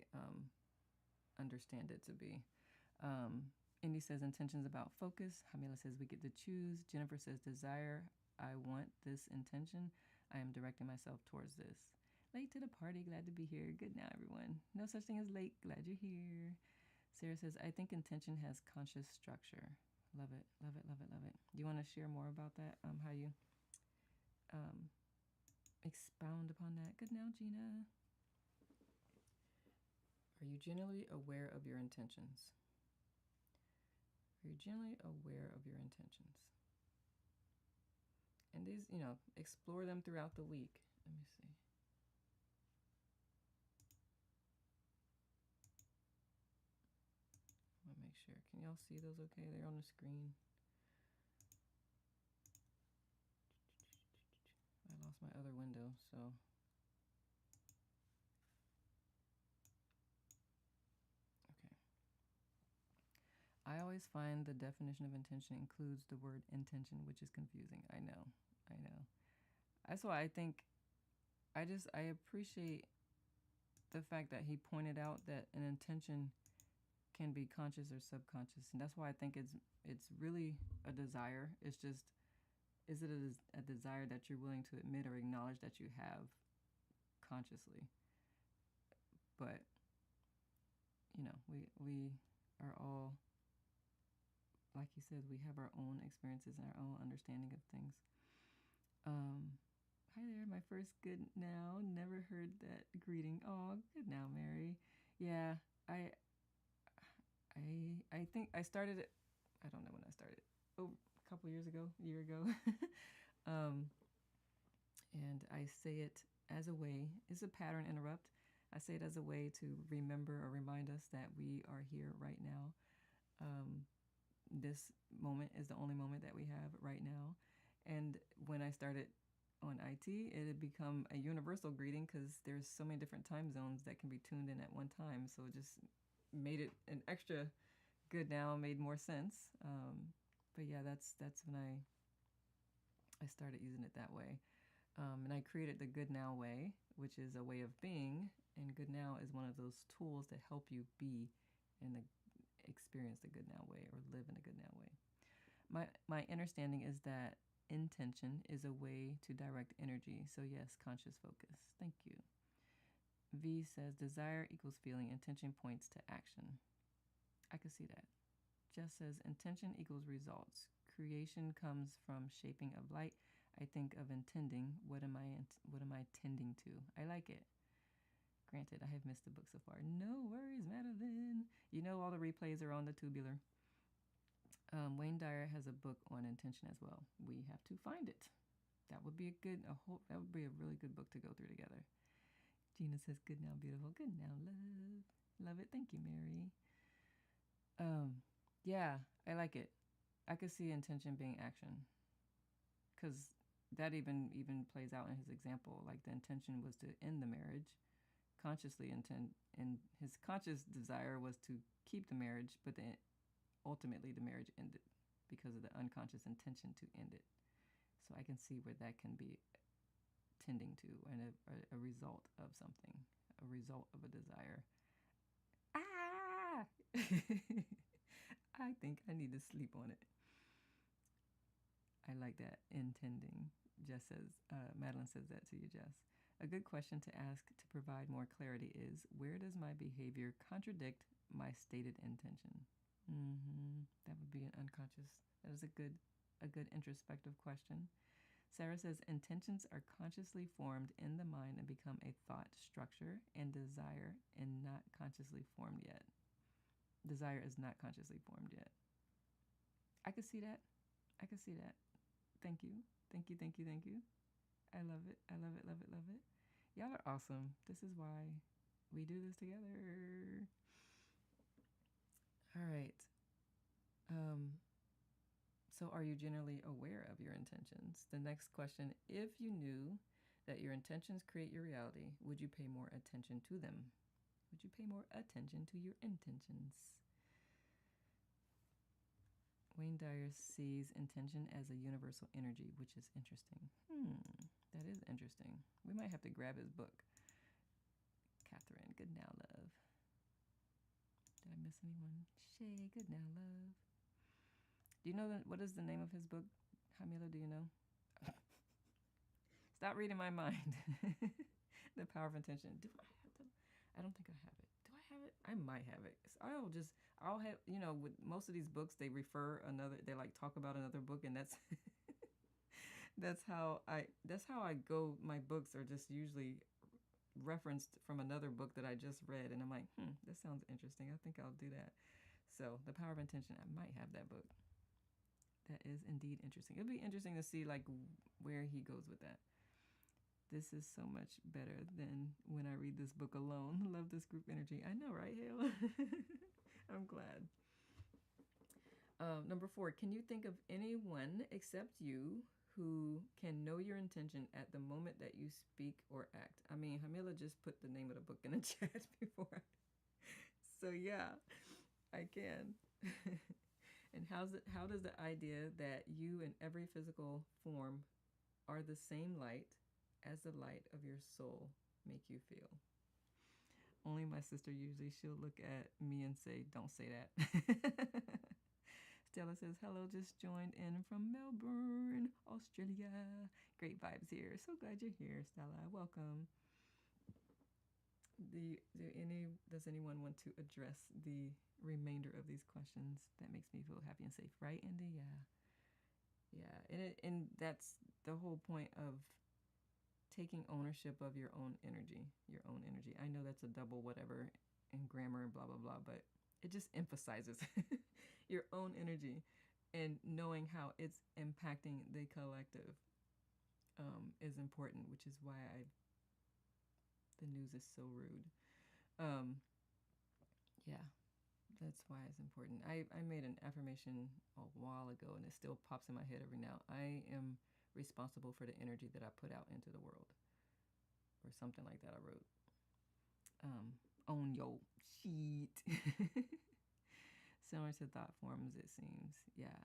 understand it to be. Indy says intentions about focus. Hamila says we get to choose. Jennifer says desire. I want this intention. I am directing myself towards this. Late to the party. Glad to be here. Good now, everyone. No such thing as late. Glad you're here. Sarah says, I think intention has conscious structure. Love it. Love it. Love it. Love it. Do you want to share more about that? How you expound upon that? Good now, Gina. Are you generally aware of your intentions? Are you generally aware of your intentions? And these, explore them throughout the week. Let me see. I want to make sure. Can y'all see those okay? They're on the screen. I lost my other window, so. I always find the definition of intention includes the word intention, which is confusing. I know. That's why I think I appreciate the fact that he pointed out that an intention can be conscious or subconscious. And that's why I think it's really a desire. It's just, is it a desire that you're willing to admit or acknowledge that you have consciously? But, we are all, like he says, we have our own experiences and our own understanding of things. Hi there, my first good now. Never heard that greeting. Oh, good now, Mary. Yeah, I think I started it. I don't know when I started. Oh, a couple years ago, a year ago. um, and I say it as a way, it's a pattern interrupt. I say it as a way to remember or remind us that we are here right now. This moment is the only moment that we have right now. And when I started on IT, it had become a universal greeting because there's so many different time zones that can be tuned in at one time. So it just made it an extra good now, made more sense. But yeah, that's when I started using it that way. And I created the good now way, which is a way of being. And good now is one of those tools that help you be in the experience the good now way or live in a good now way. My understanding is that intention is a way to direct energy. So yes, conscious focus. Thank you. V says desire equals feeling, intention points to action. I could see that. Jess says intention equals results. Creation comes from shaping of light. I think of intending. What am I tending to? I like it. Granted, I have missed the book so far. No worries, Madeline. You know all the replays are on the tubular. Wayne Dyer has a book on intention as well. We have to find it. That would be that would be a really good book to go through together. Gina says, "Good now, beautiful. Good now, love. Love it. Thank you, Mary." Yeah, I like it. I could see intention being action, because that even plays out in his example. Like the intention was to end the marriage, consciously intend, and his conscious desire was to keep the marriage, but then ultimately the marriage ended because of the unconscious intention to end it. So I can see where that can be tending to, and a result of something, a result of a desire. Ah! I think I need to sleep on it. I like that, intending. Jess says, Madeline says that to you, Jess. A good question to ask to provide more clarity is, where does my behavior contradict my stated intention? That would be an unconscious. That is a good introspective question. Sarah says intentions are consciously formed in the mind and become a thought structure, and desire and not consciously formed yet. Desire is not consciously formed yet. I could see that. I could see that. Thank you. Thank you, thank you, thank you. I love it. I love it, love it, love it. Y'all are awesome. This is why we do this together. All right. So are you generally aware of your intentions? The next question, if you knew that your intentions create your reality, would you pay more attention to them? Would you pay more attention to your intentions? Wayne Dyer sees intention as a universal energy, which is interesting. That is interesting. We might have to grab his book. Catherine, good now, love. Did I miss anyone? Shay, good now, love. Do you know what is the name of his book? Hamila, do you know? Stop reading my mind. The Power of Intention. Do I have them? I don't think I have it. Do I have it? I might have it. I'll have, with most of these books, they like talk about another book, and that's that's how I go. My books are just usually referenced from another book that I just read, and I'm like, that sounds interesting. I think I'll do that. So The Power of Intention, I might have that book. That is indeed interesting. It'll be interesting to see like where he goes with that. This is so much better than when I read this book alone. Love this group energy. I know, right, Hale? I'm glad. Number 4, can you think of anyone except you who can know your intention at the moment that you speak or act? I mean, Hamila just put the name of the book in the chat before. So yeah, I can. And how does the idea that you in every physical form are the same light as the light of your soul make you feel? Only my sister usually, she'll look at me and say, don't say that. Stella says, hello, just joined in from Melbourne, Australia. Great vibes here. So glad you're here, Stella. Welcome. Does anyone want to address the remainder of these questions? That makes me feel happy and safe, right, Indy? Yeah. And that's the whole point of taking ownership of your own energy. I know that's a double whatever in grammar and blah blah blah, but it just emphasizes your own energy. and knowing how it's impacting the collective is important, which is why the news is so rude. Um, yeah, that's why it's important. I made an affirmation a while ago, and it still pops in my head every now. I am responsible for the energy that I put out into the world, or something like that. I wrote. Own your shit. Similar to thought forms, it seems. Yeah.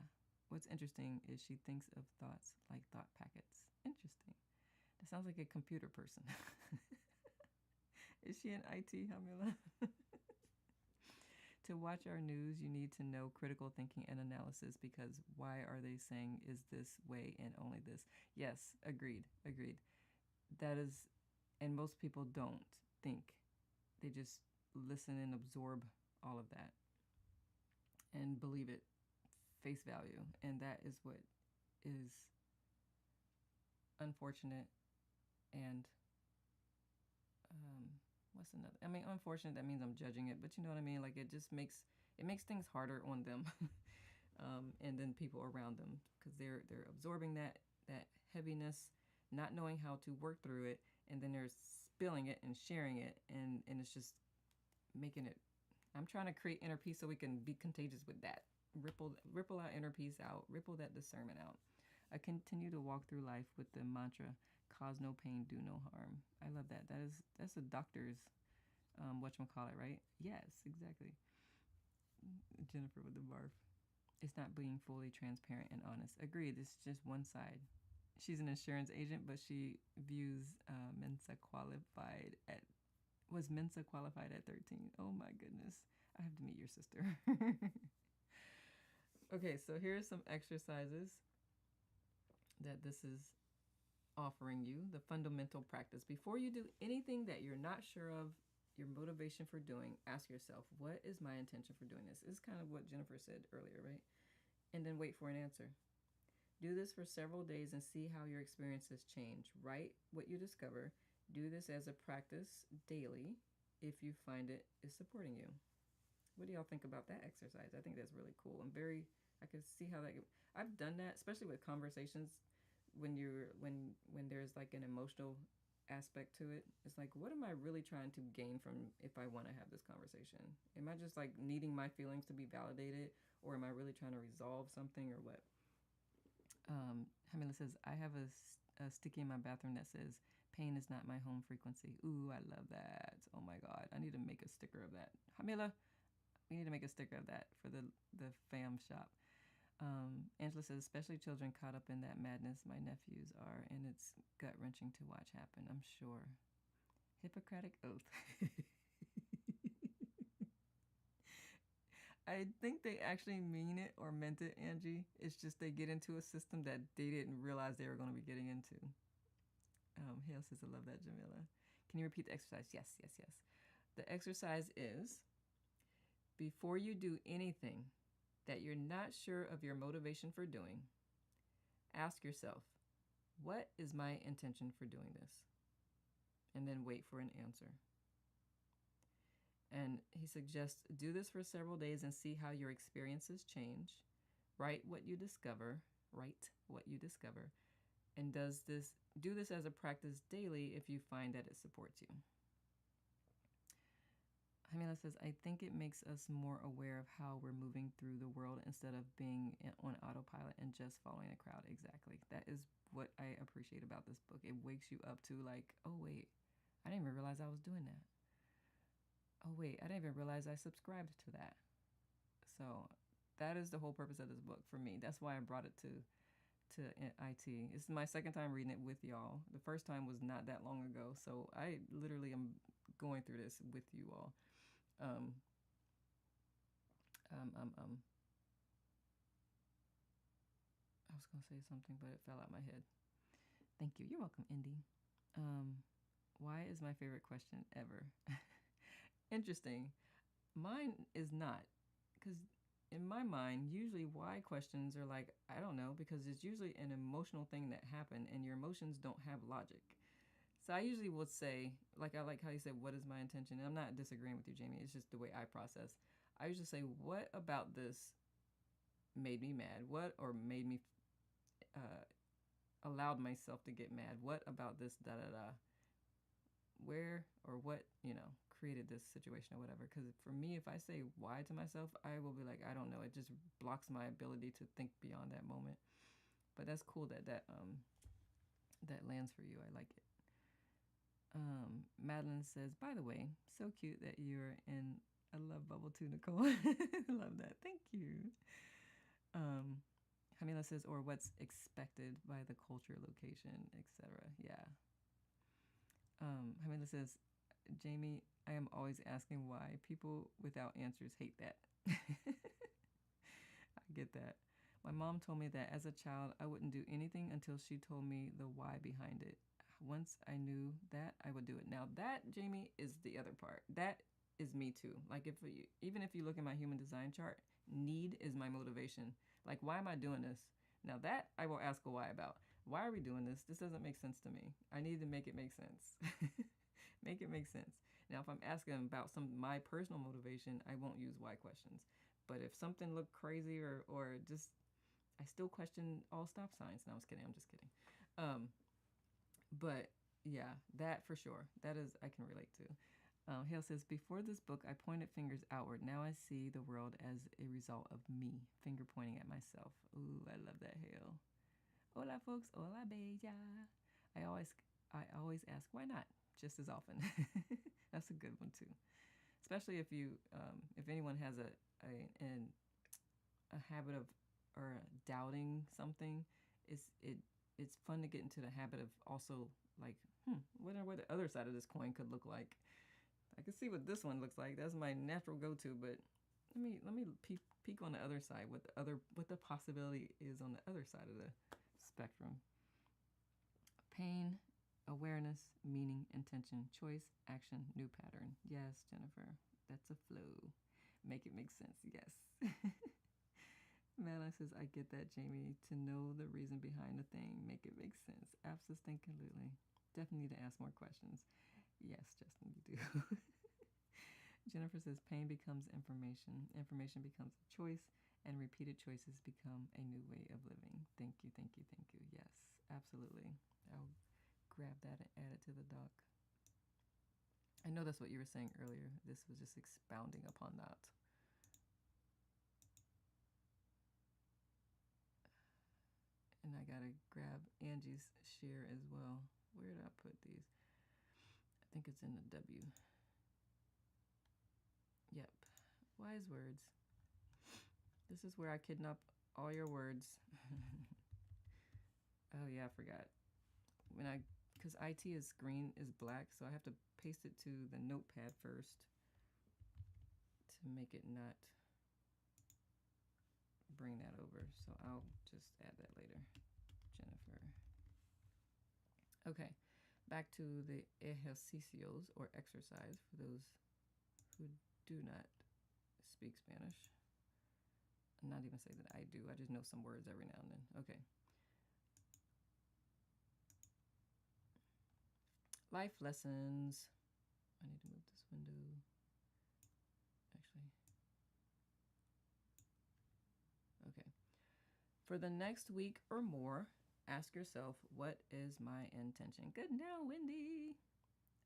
What's interesting is she thinks of thoughts like thought packets. Interesting. That sounds like a computer person. Is she in IT, Hamila? To watch our news, you need to know critical thinking and analysis, because why are they saying is this way and only this? Yes, agreed, agreed. That is, and most people don't think. They just listen and absorb all of that and believe it face value. And that is what is unfortunate. And what's another? I mean, unfortunate, that means I'm judging it, but you know what I mean? Like, it just makes things harder on them. And then people around them, because they're absorbing that heaviness, not knowing how to work through it, and then they're spilling it and sharing it, and it's just making it. I'm trying to create inner peace so we can be contagious with that. Ripple our inner peace out, ripple that discernment out. I continue to walk through life with the mantra, cause no pain, do no harm. I love that. That's a doctor's whatchamacallit, right? Yes, exactly. Jennifer with the barf. It's not being fully transparent and honest. Agreed, it's just one side. She's an insurance agent, but she views Mensa qualified at was Mensa qualified at 13. Oh my goodness. I have to meet your sister. Okay, so here are some exercises that this is offering you. The fundamental practice. Before you do anything that you're not sure of your motivation for doing, ask yourself, what is my intention for doing this? This is kind of what Jennifer said earlier, right? And then wait for an answer. Do this for several days and see how your experiences change. Write what you discover. Do this as a practice daily if you find it is supporting you. What do y'all think about that exercise? I think that's really cool. I can see how that. I've done that, especially with conversations when there's like an emotional aspect to it. It's like, what am I really trying to gain from if I want to have this conversation? Am I just like needing my feelings to be validated, or am I really trying to resolve something, or what? Hamila says, I have a sticky in my bathroom that says, pain is not my home frequency. Ooh, I love that. Oh my God. I need to make a sticker of that. Hamila, we need to make a sticker of that for the fam shop. Angela says, especially children caught up in that madness my nephews are, and it's gut wrenching to watch happen, I'm sure. Hippocratic oath. I think they actually mean it or meant it, Angie. It's just they get into a system that they didn't realize they were going to be getting into. Hale says, I love that, Jamila. Can you repeat the exercise? Yes, yes, yes. The exercise is, before you do anything that you're not sure of your motivation for doing, ask yourself, what is my intention for doing this? And then wait for an answer. And he suggests, do this for several days and see how your experiences change. Write what you discover. And do this as a practice daily if you find that it supports you. Hamila says, I think it makes us more aware of how we're moving through the world instead of being on autopilot and just following the crowd. Exactly. That is what I appreciate about this book. It wakes you up to like, oh wait, I didn't even realize I was doing that. Oh wait, I didn't even realize I subscribed to that. So that is the whole purpose of this book for me. That's why I brought it to IT. It's my second time reading it with y'all. The first time was not that long ago, so I literally am going through this with you all. I was gonna say something, but it fell out my head. Thank you. You're welcome, Indy. Why is my favorite question ever? Interesting. Mine is not, because in my mind, usually why questions are like, I don't know, because it's usually an emotional thing that happened, and your emotions don't have logic. So I usually would say, like, I like how you said, what is my intention? And I'm not disagreeing with you, Jamie. It's just the way I process. I usually say, what about this made me mad? What or made me uh, allowed myself to get mad? What about this da da da? Where or what, created this situation or whatever? Because for me, if I say why to myself, I will be like, I don't know. It just blocks my ability to think beyond that moment. But that's cool that lands for you. I like it. Madeline says, by the way, so cute that you're in a love bubble too, Nicole. Love that. Thank you. Hamila says, or what's expected by the culture, location, etc. Yeah. Hamila says, Jamie, I am always asking why. People without answers hate that. I get that. My mom told me that as a child, I wouldn't do anything until she told me the why behind it. Once I knew that, I would do it. Now that, Jamie, is the other part. That is me too. Like even if you look at my human design chart, need is my motivation. Like, why am I doing this? Now that I will ask a why about. Why are we doing this? This doesn't make sense to me. I need to make it make sense. Make it make sense. Now, if I'm asking about my personal motivation, I won't use why questions. But if something looked crazy or just, I still question all stop signs. No, I was kidding. I'm just kidding. But yeah, that for sure. That is, I can relate to. Hale says, before this book, I pointed fingers outward. Now I see the world as a result of me, finger pointing at myself. Ooh, I love that, Hale. Hola, folks. Hola, bella. I always ask, why not? Just as often. That's a good one too. Especially if anyone has a habit of or doubting something, it's fun to get into the habit of also like, wonder what the other side of this coin could look like. I can see what this one looks like. That's my natural go-to, but let me peek on the other side. What the possibility is on the other side of the spectrum. Pain, awareness, meaning, intention, choice, action, new pattern. Yes, Jennifer, that's a flow. Make it make sense. Yes. Madeline says, I get that, Jamie. To know the reason behind the thing, make it make sense. Absolutely. Definitely need to ask more questions. Yes, Justin, you do. Jennifer says, pain becomes information. Information becomes a choice, and repeated choices become a new way of living. Thank you. Yes, absolutely. I'll grab that and add it to the doc. I know that's what you were saying earlier. This was just expounding upon that. And I gotta grab Angie's share as well. Where did I put these? I think it's in the W. Yep. Wise words. This is where I kidnap all your words. Oh yeah, I forgot. Because IT is green is black, so I have to paste it to the notepad first to make it not bring that over. So I'll just add that later. Jennifer. Okay, back to the ejercicios or exercise for those who do not speak Spanish. I'm not even say that I do. I just know some words every now and then. Okay. Life lessons. I need to move this window. Actually. Okay. For the next week or more, ask yourself, what is my intention? Good now, Wendy.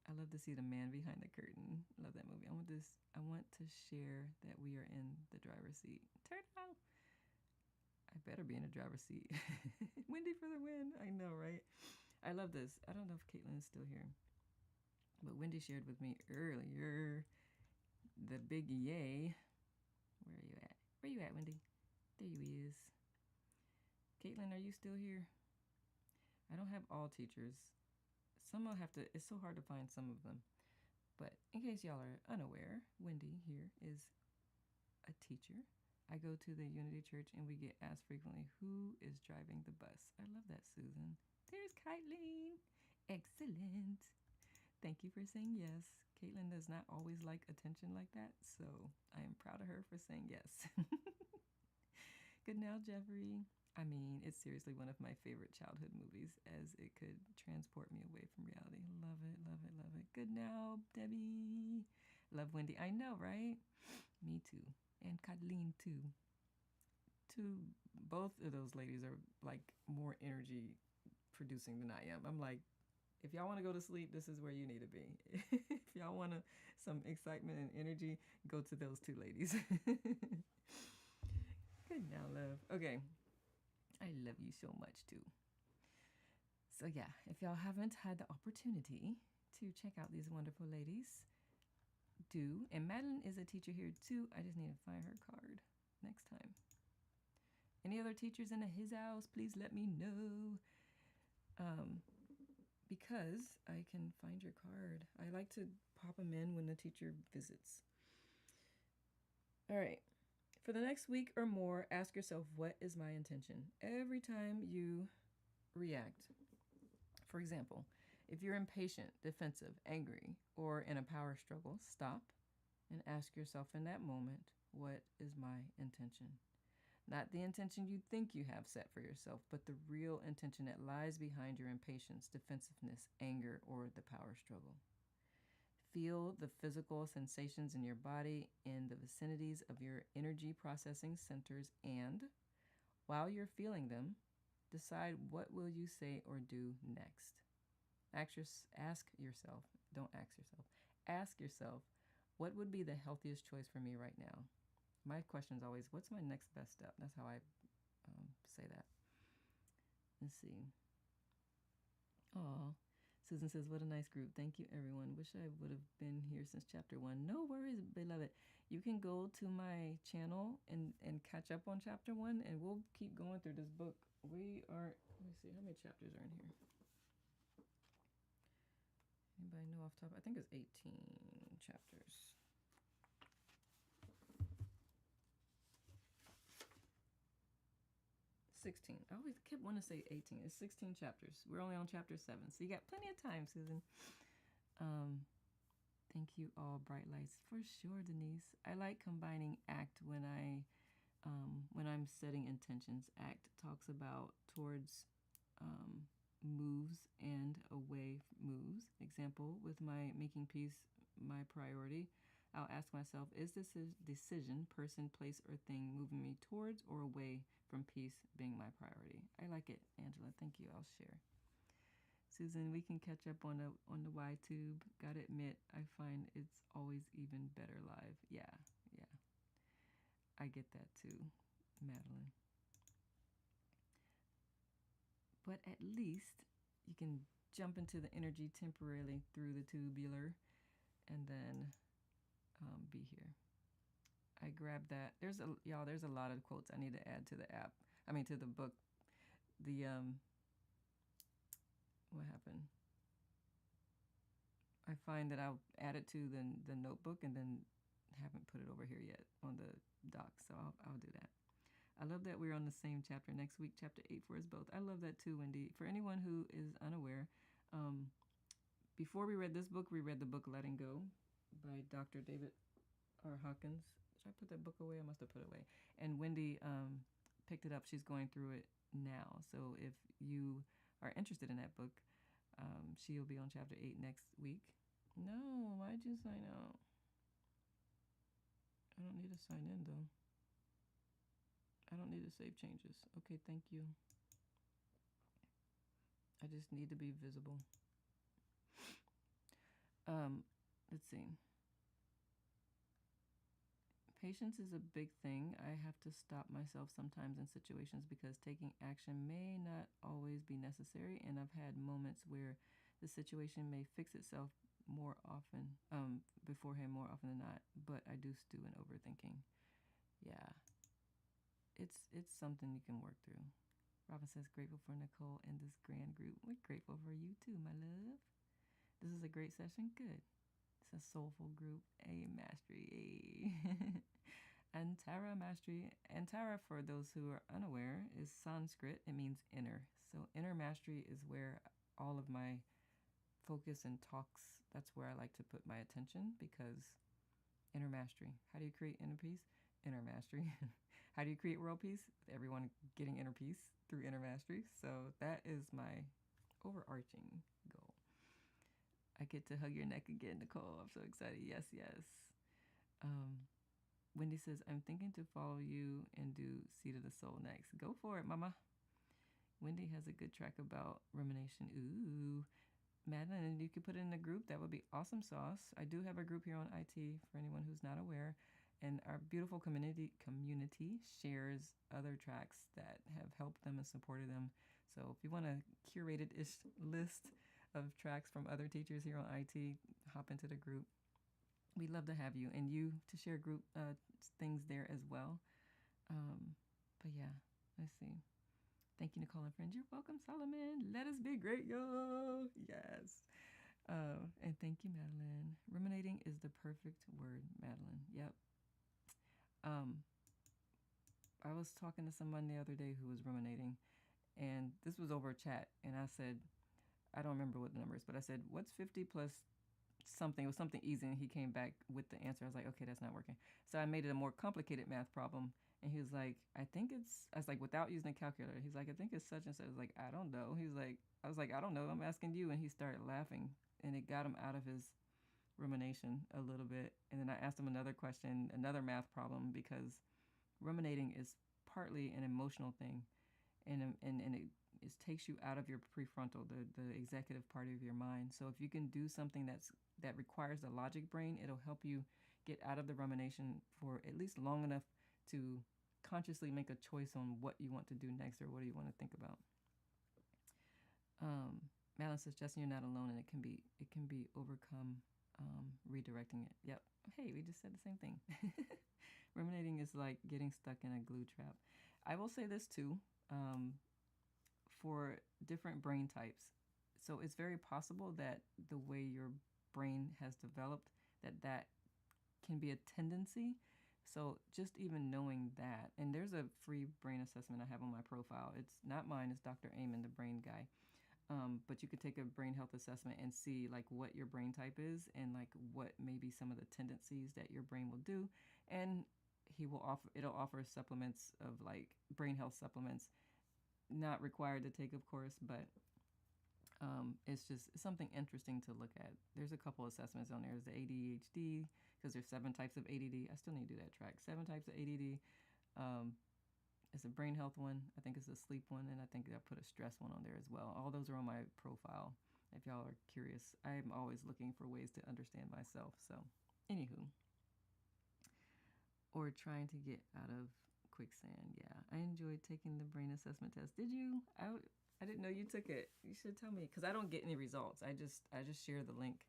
I love to see the man behind the curtain. Love that movie. I want to share that we are in the driver's seat. Turn out. I better be in the driver's seat. Wendy for the win. I know, right? I love this. I don't know if Caitlin is still here, but Wendy shared with me earlier the big yay. Where are you at? Where you at, Wendy? There you is. Caitlin, are you still here? I don't have all teachers. Some will have to, it's so hard to find some of them. But in case y'all are unaware, Wendy here is a teacher. I go to the Unity Church and we get asked frequently, who is driving the bus? I love that, Susan. There's Kaitlyn. Excellent. Thank you for saying yes. Caitlin does not always like attention like that, so I am proud of her for saying yes. Good now, Jeffrey. I mean, it's seriously one of my favorite childhood movies as it could transport me away from reality. Love it, love it, love it. Good now, Debbie. Love Wendy. I know, right? Me too. And Kathleen too. both of those ladies are like more energy producing than I am. I'm like, if y'all want to go to sleep, this is where you need to be. If y'all want some excitement and energy, go to those two ladies. Good now, love. Okay. I love you so much too. So yeah, if y'all haven't had the opportunity to check out these wonderful ladies, do. And Madeline is a teacher here too. I just need to find her card next time. Any other teachers in his house, please let me know. Because I can find your card. I like to pop them in when the teacher visits. All right. For the next week or more, ask yourself, what is my intention? Every time you react. For example, if you're impatient, defensive, angry, or in a power struggle, stop and ask yourself in that moment, what is my intention? Not the intention you think you have set for yourself, but the real intention that lies behind your impatience, defensiveness, anger, or the power struggle. Feel the physical sensations in your body in the vicinities of your energy processing centers, and while you're feeling them, decide what will you say or do next. Ask yourself, don't ask yourself, ask yourself, what would be the healthiest choice for me right now? My question is always, what's my next best step? That's how I say that. Let's see. Oh, Susan says, what a nice group. Thank you, everyone. Wish I would have been here since chapter 1. No worries, beloved. You can go to my channel and catch up on chapter 1, and we'll keep going through this book. We are, let me see, how many chapters are in here? Anybody know off top? I think it's 18 chapters. 16. I always kept wanting to say 18. It's 16 chapters. We're only on chapter 7. So you got plenty of time, Susan. Thank you all, bright lights. For sure, Denise. I like combining ACT when I'm setting intentions. ACT talks about towards moves and away moves. Example, with my making peace my priority, I'll ask myself, is this a decision, person, place, or thing moving me towards or away from peace being my priority? I like it, Angela. Thank you. I'll share. Susan, we can catch up on the YTube. Gotta admit, I find it's always even better live. Yeah. I get that too, Madeline. But at least you can jump into the energy temporarily through the tubular and then be here. I grabbed that. There's a lot of quotes I need to add to the app. I mean, to the book. What happened? I find that I'll add it to the notebook and then haven't put it over here yet on the doc, so I'll do that. I love that we're on the same chapter. Next week, chapter 8 for us both. I love that too, Wendy. For anyone who is unaware, before we read this book, we read the book Letting Go by Dr. David R. Hawkins. Should I put that book away? I must have put it away. And Wendy picked it up. She's going through it now. So if you are interested in that book, she'll be on chapter 8 next week. No, why'd you sign out? I don't need to sign in, though. I don't need to save changes. Okay, thank you. I just need to be visible. Let's see. Patience is a big thing. I have to stop myself sometimes in situations because taking action may not always be necessary, and I've had moments where the situation may fix itself more often, beforehand more often than not, but I do stew in overthinking. Yeah. It's something you can work through. Robin says, grateful for Nicole and this grand group. We're grateful for you too, my love. This is a great session. Good. It's a soulful group. A mastery. Antara mastery. Antara, for those who are unaware, is Sanskrit. It means inner. So inner mastery is where all of my focus and talks, that's where I like to put my attention, because inner mastery. How do you create inner peace? Inner mastery. How do you create world peace? With everyone getting inner peace through inner mastery. So that is my overarching goal. I get to hug your neck again, Nicole. I'm so excited. Yes. Wendy says, I'm thinking to follow you and do Seed of the Soul. soul next. Go for it, mama. Wendy has a good track about rumination. Ooh. Madeline, you could put it in a group. That would be awesome sauce. I do have a group here on IT for anyone who's not aware. And our beautiful community shares other tracks that have helped them and supported them. So if you want a curated-ish list of tracks from other teachers here on IT, hop into the group. We'd love to have you and you to share group things there as well. But yeah, let's see. Thank you, Nicole and friends. You're welcome, Solomon. Let us be great, y'all. Yes. And thank you, Madeline. Ruminating is the perfect word, Madeline. Yep. I was talking to someone the other day who was ruminating, and this was over chat, and I said, I don't remember what the number is, but I said, what's 50 plus something? It was something easy, and he came back with the answer. I was like, okay, that's not working. So I made it a more complicated math problem, and he was like, I was like, without using a calculator, he's like, I think it's such and such. I was like, I don't know. I was like, I don't know. I'm asking you. And he started laughing, and it got him out of his rumination a little bit. And then I asked him another question, another math problem, because ruminating is partly an emotional thing, and it takes you out of your prefrontal, the executive part of your mind. So if you can do something that requires the logic brain, it'll help you get out of the rumination for at least long enough to consciously make a choice on what you want to do next or what do you want to think about. Madeline says, Justin, you're not alone, and it can be overcome, redirecting it. Yep. Hey, we just said the same thing. Ruminating is like getting stuck in a glue trap. I will say this too, for different brain types. So it's very possible that the way your brain has developed, that can be a tendency. So just even knowing that, and there's a free brain assessment I have on my profile. It's not mine, it's Dr. Amen, the brain guy. But you could take a brain health assessment and see like what your brain type is and like what maybe some of the tendencies that your brain will do. And it'll offer supplements of like brain health supplements, not required to take, of course, but it's something interesting to look at. There's a couple assessments on there. There's the ADHD, because there's 7 types of ADD. I still need to do that track. 7 types of ADD. It's a brain health one. I think it's a sleep one, and I think I put a stress one on there as well. All those are on my profile if y'all are curious. I'm always looking for ways to understand myself. So, anywho. Or trying to get out of quicksand. Yeah, I enjoyed taking the brain assessment test. Did you? I didn't know you took it. You should tell me, because I don't get any results. I just share the link.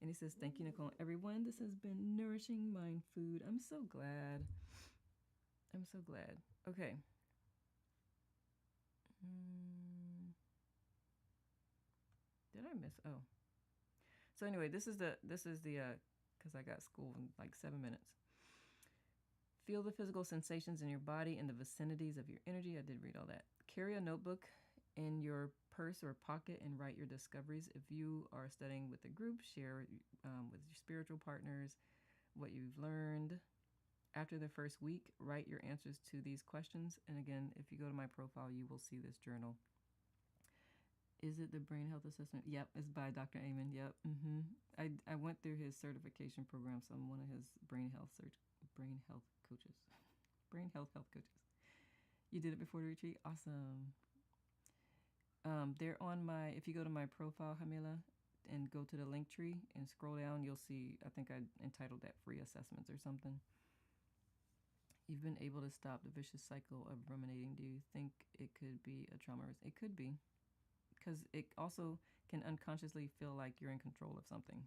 And he says, thank you, Nicole. Everyone, this has been Nourishing Mind Food. I'm so glad. Okay. Did I miss? Oh. So anyway, this is the because I got school in like 7 minutes. Feel the physical sensations in your body and the vicinities of your energy. I did read all that. Carry a notebook in your purse or pocket and write your discoveries. If you are studying with a group, share with your spiritual partners what you've learned. After the first week, write your answers to these questions. And again, if you go to my profile, you will see this journal. Is it the Brain Health Assessment? Yep, it's by Dr. Amen. Yep. I went through his certification program, so I'm one of his brain health coaches. Brain health coaches. You did it before the retreat? Awesome. They're on if you go to my profile, Hamila, and go to the link tree and scroll down, you'll see, I think I entitled that free assessments or something. You've been able to stop the vicious cycle of ruminating. Do you think it could be a trauma risk? It could be, because it also can unconsciously feel like you're in control of something.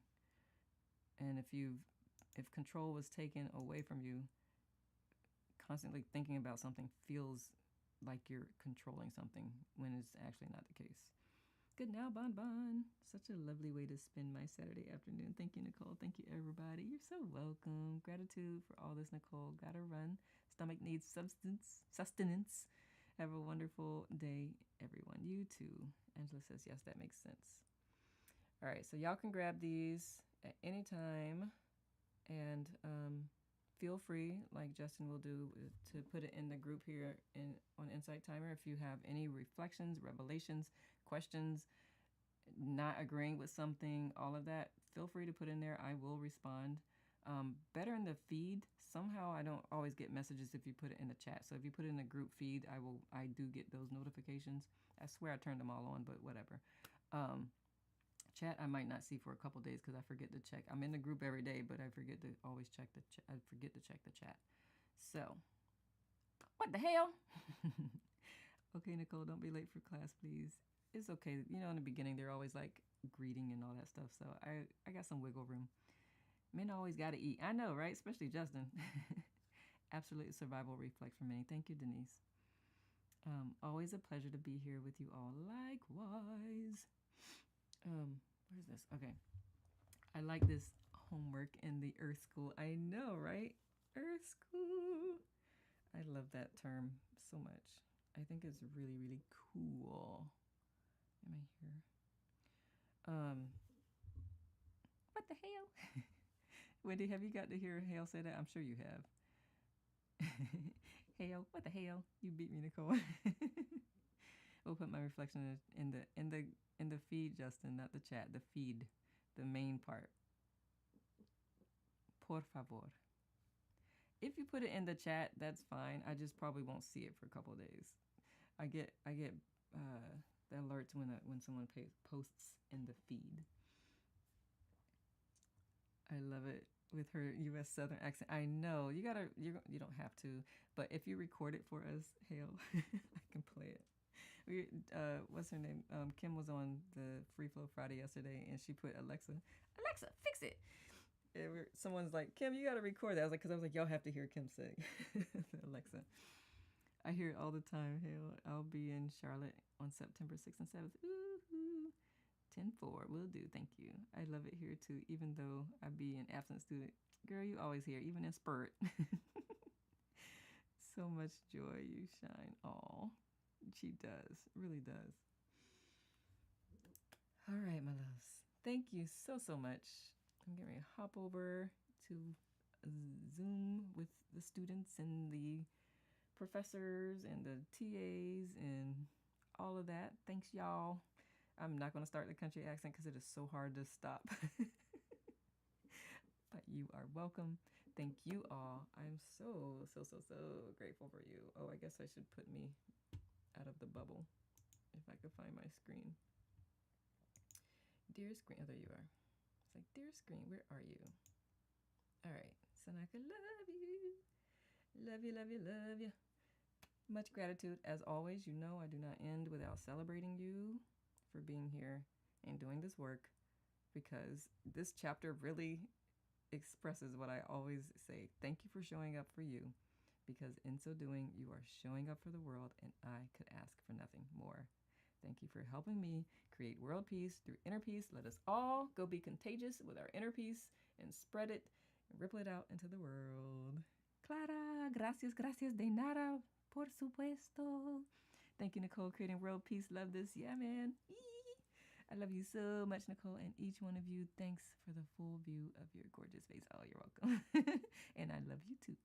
And if control was taken away from you, constantly thinking about something feels like you're controlling something when it's actually not the case. Good now, Bon. Such a lovely way to spend my Saturday afternoon. Thank you, Nicole. Thank you, everybody. You're so welcome. Gratitude for all this, Nicole. Gotta run. Stomach needs sustenance. Have a wonderful day, everyone. You too. Angela says, yes, that makes sense. All right, so y'all can grab these at any time. And feel free, like Justin will do, to put it in the group here on Insight Timer. If you have any reflections, revelations, questions, not agreeing with something, all of that, feel free to put in there. I will respond. Better in the feed somehow I don't always get messages if you put it in the chat. So if you put it in a group feed, I do get those notifications. I swear I turned them all on, but whatever. Chat I might not see for a couple days because I forget to check. I'm in the group every day, but I forget to always check the I forget to check the chat. So, what the hell? Okay, Nicole, don't be late for class, please. It's okay. You know, in the beginning, they're always like greeting and all that stuff. So I got some wiggle room. Men always got to eat. I know, right? Especially Justin. Absolute survival reflex for many. Thank you, Denise. Always a pleasure to be here with you all. Likewise. Where's this? Okay. I like this homework in the Earth School. I know, right? Earth School. I love that term so much. I think it's really, really cool. Am I here? What the hell? Wendy, have you got to hear Hale say that? I'm sure you have. Hale, what the hell? You beat me, Nicole. We'll put my reflection in the feed, Justin, not the chat. The feed, the main part. Por favor. If you put it in the chat, that's fine. I just probably won't see it for a couple of days. I get the alerts when someone posts in the feed. I love it with her U.S. Southern accent. I know you don't have to, but if you record it for us, Hale, I can play it. What's her name? Kim was on the Free Flow Friday yesterday, and she put Alexa, fix it. Someone's like, Kim, you got to record that. I was like, y'all have to hear Kim say, Alexa. I hear it all the time. Hale, I'll be in Charlotte on September 6th and 7th. Ooh, 10-4, will do. Thank you. I love it here too, even though I be an absent student. Girl, you always here, even in spurt. So much joy you shine. Aw, she does, really does. All right, my loves. Thank you so much. I'm getting ready to hop over to Zoom with the students and the professors and the TAs and all of that. Thanks, y'all. I'm not going to start the country accent because it is so hard to stop. But you are welcome. Thank you all. I'm so grateful for you. Oh, I guess I should put me out of the bubble if I could find my screen. Dear screen, oh, there you are. It's like, dear screen, where are you? All right, Sanaka, love you. Love you, love you, love you. Much gratitude. As always, you know I do not end without celebrating you for being here and doing this work, because this chapter really expresses what I always say. Thank you for showing up for you, because in so doing, you are showing up for the world, and I could ask for nothing more. Thank you for helping me create world peace through inner peace. Let us all go be contagious with our inner peace and spread it and ripple it out into the world. Clara, gracias de nada, por supuesto. Thank you, Nicole, creating world peace. Love this. Yeah, man. I love you so much, Nicole, and each one of you. Thanks for the full view of your gorgeous face. Oh, you're welcome. And I love you too.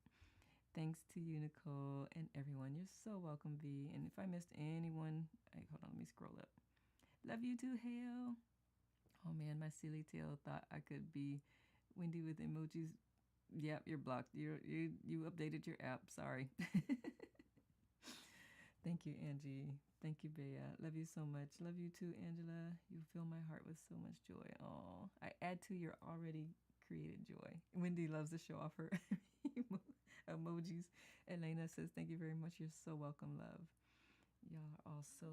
Thanks to you, Nicole, and everyone. You're so welcome, V. And if I missed anyone, hold on, let me scroll up. Love you too, Hale. Oh man, my silly tail thought I could be Wendy with emojis. Yep, you're blocked. You updated your app. Sorry. Thank you, Angie. Thank you, Bea. Love you so much. Love you too, Angela. You fill my heart with so much joy. Oh, I add to your already created joy. Wendy loves to show off her emojis. Elena says, thank you very much. You're so welcome, love. Y'all are all so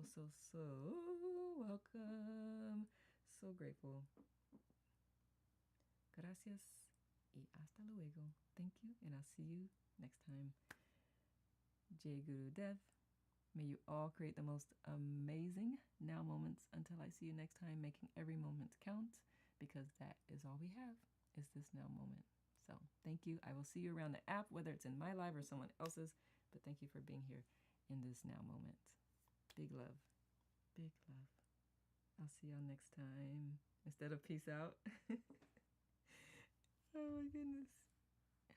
welcome. So grateful. Gracias y hasta luego. Thank you, and I'll see you next time. Jai Guru Dev. May you all create the most amazing now moments until I see you next time, making every moment count, because that is all we have, is this now moment. So thank you. I will see you around the app, whether it's in my live or someone else's, but thank you for being here in this now moment. Big love. Big love. I'll see y'all next time. Instead of peace out. Oh my goodness.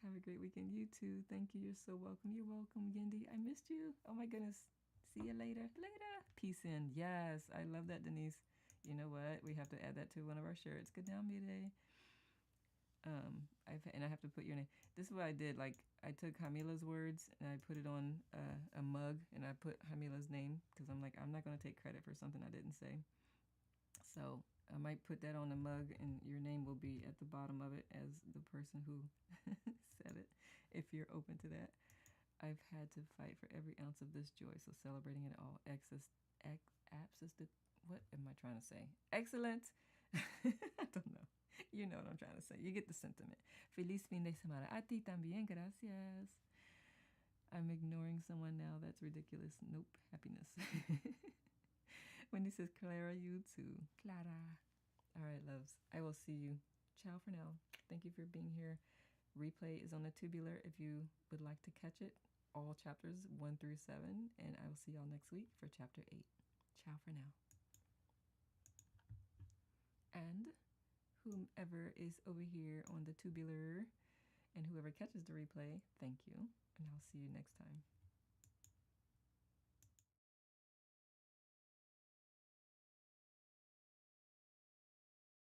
Have a great weekend. You too. Thank you. You're so welcome. You're welcome, Yendi. I missed you. Oh my goodness. See you later. Peace in. Yes. I love that, Denise. You know what? We have to add that to one of our shirts. Good now, Mire. I have to put your name. This is what I did. Like I took Hamila's words and I put it on a mug and I put Hamila's name because I'm like I'm not gonna take credit for something I didn't say. So I might put that on a mug and your name will be at the bottom of it as the person who said it. If you're open to that, I've had to fight for every ounce of this joy. So celebrating it all. What am I trying to say? Excellent. I don't know. You know what I'm trying to say. You get the sentiment. Feliz fin de semana. A ti también, gracias. I'm ignoring someone now. That's ridiculous. Nope. Happiness. Wendy says, Clara, you too. Clara. All right, loves. I will see you. Ciao for now. Thank you for being here. Replay is on the tubular if you would like to catch it. All chapters 1 through 7. And I will see y'all next week for chapter 8. Ciao for now. And whomever is over here on the tubular and whoever catches the replay, thank you. And I'll see you next time.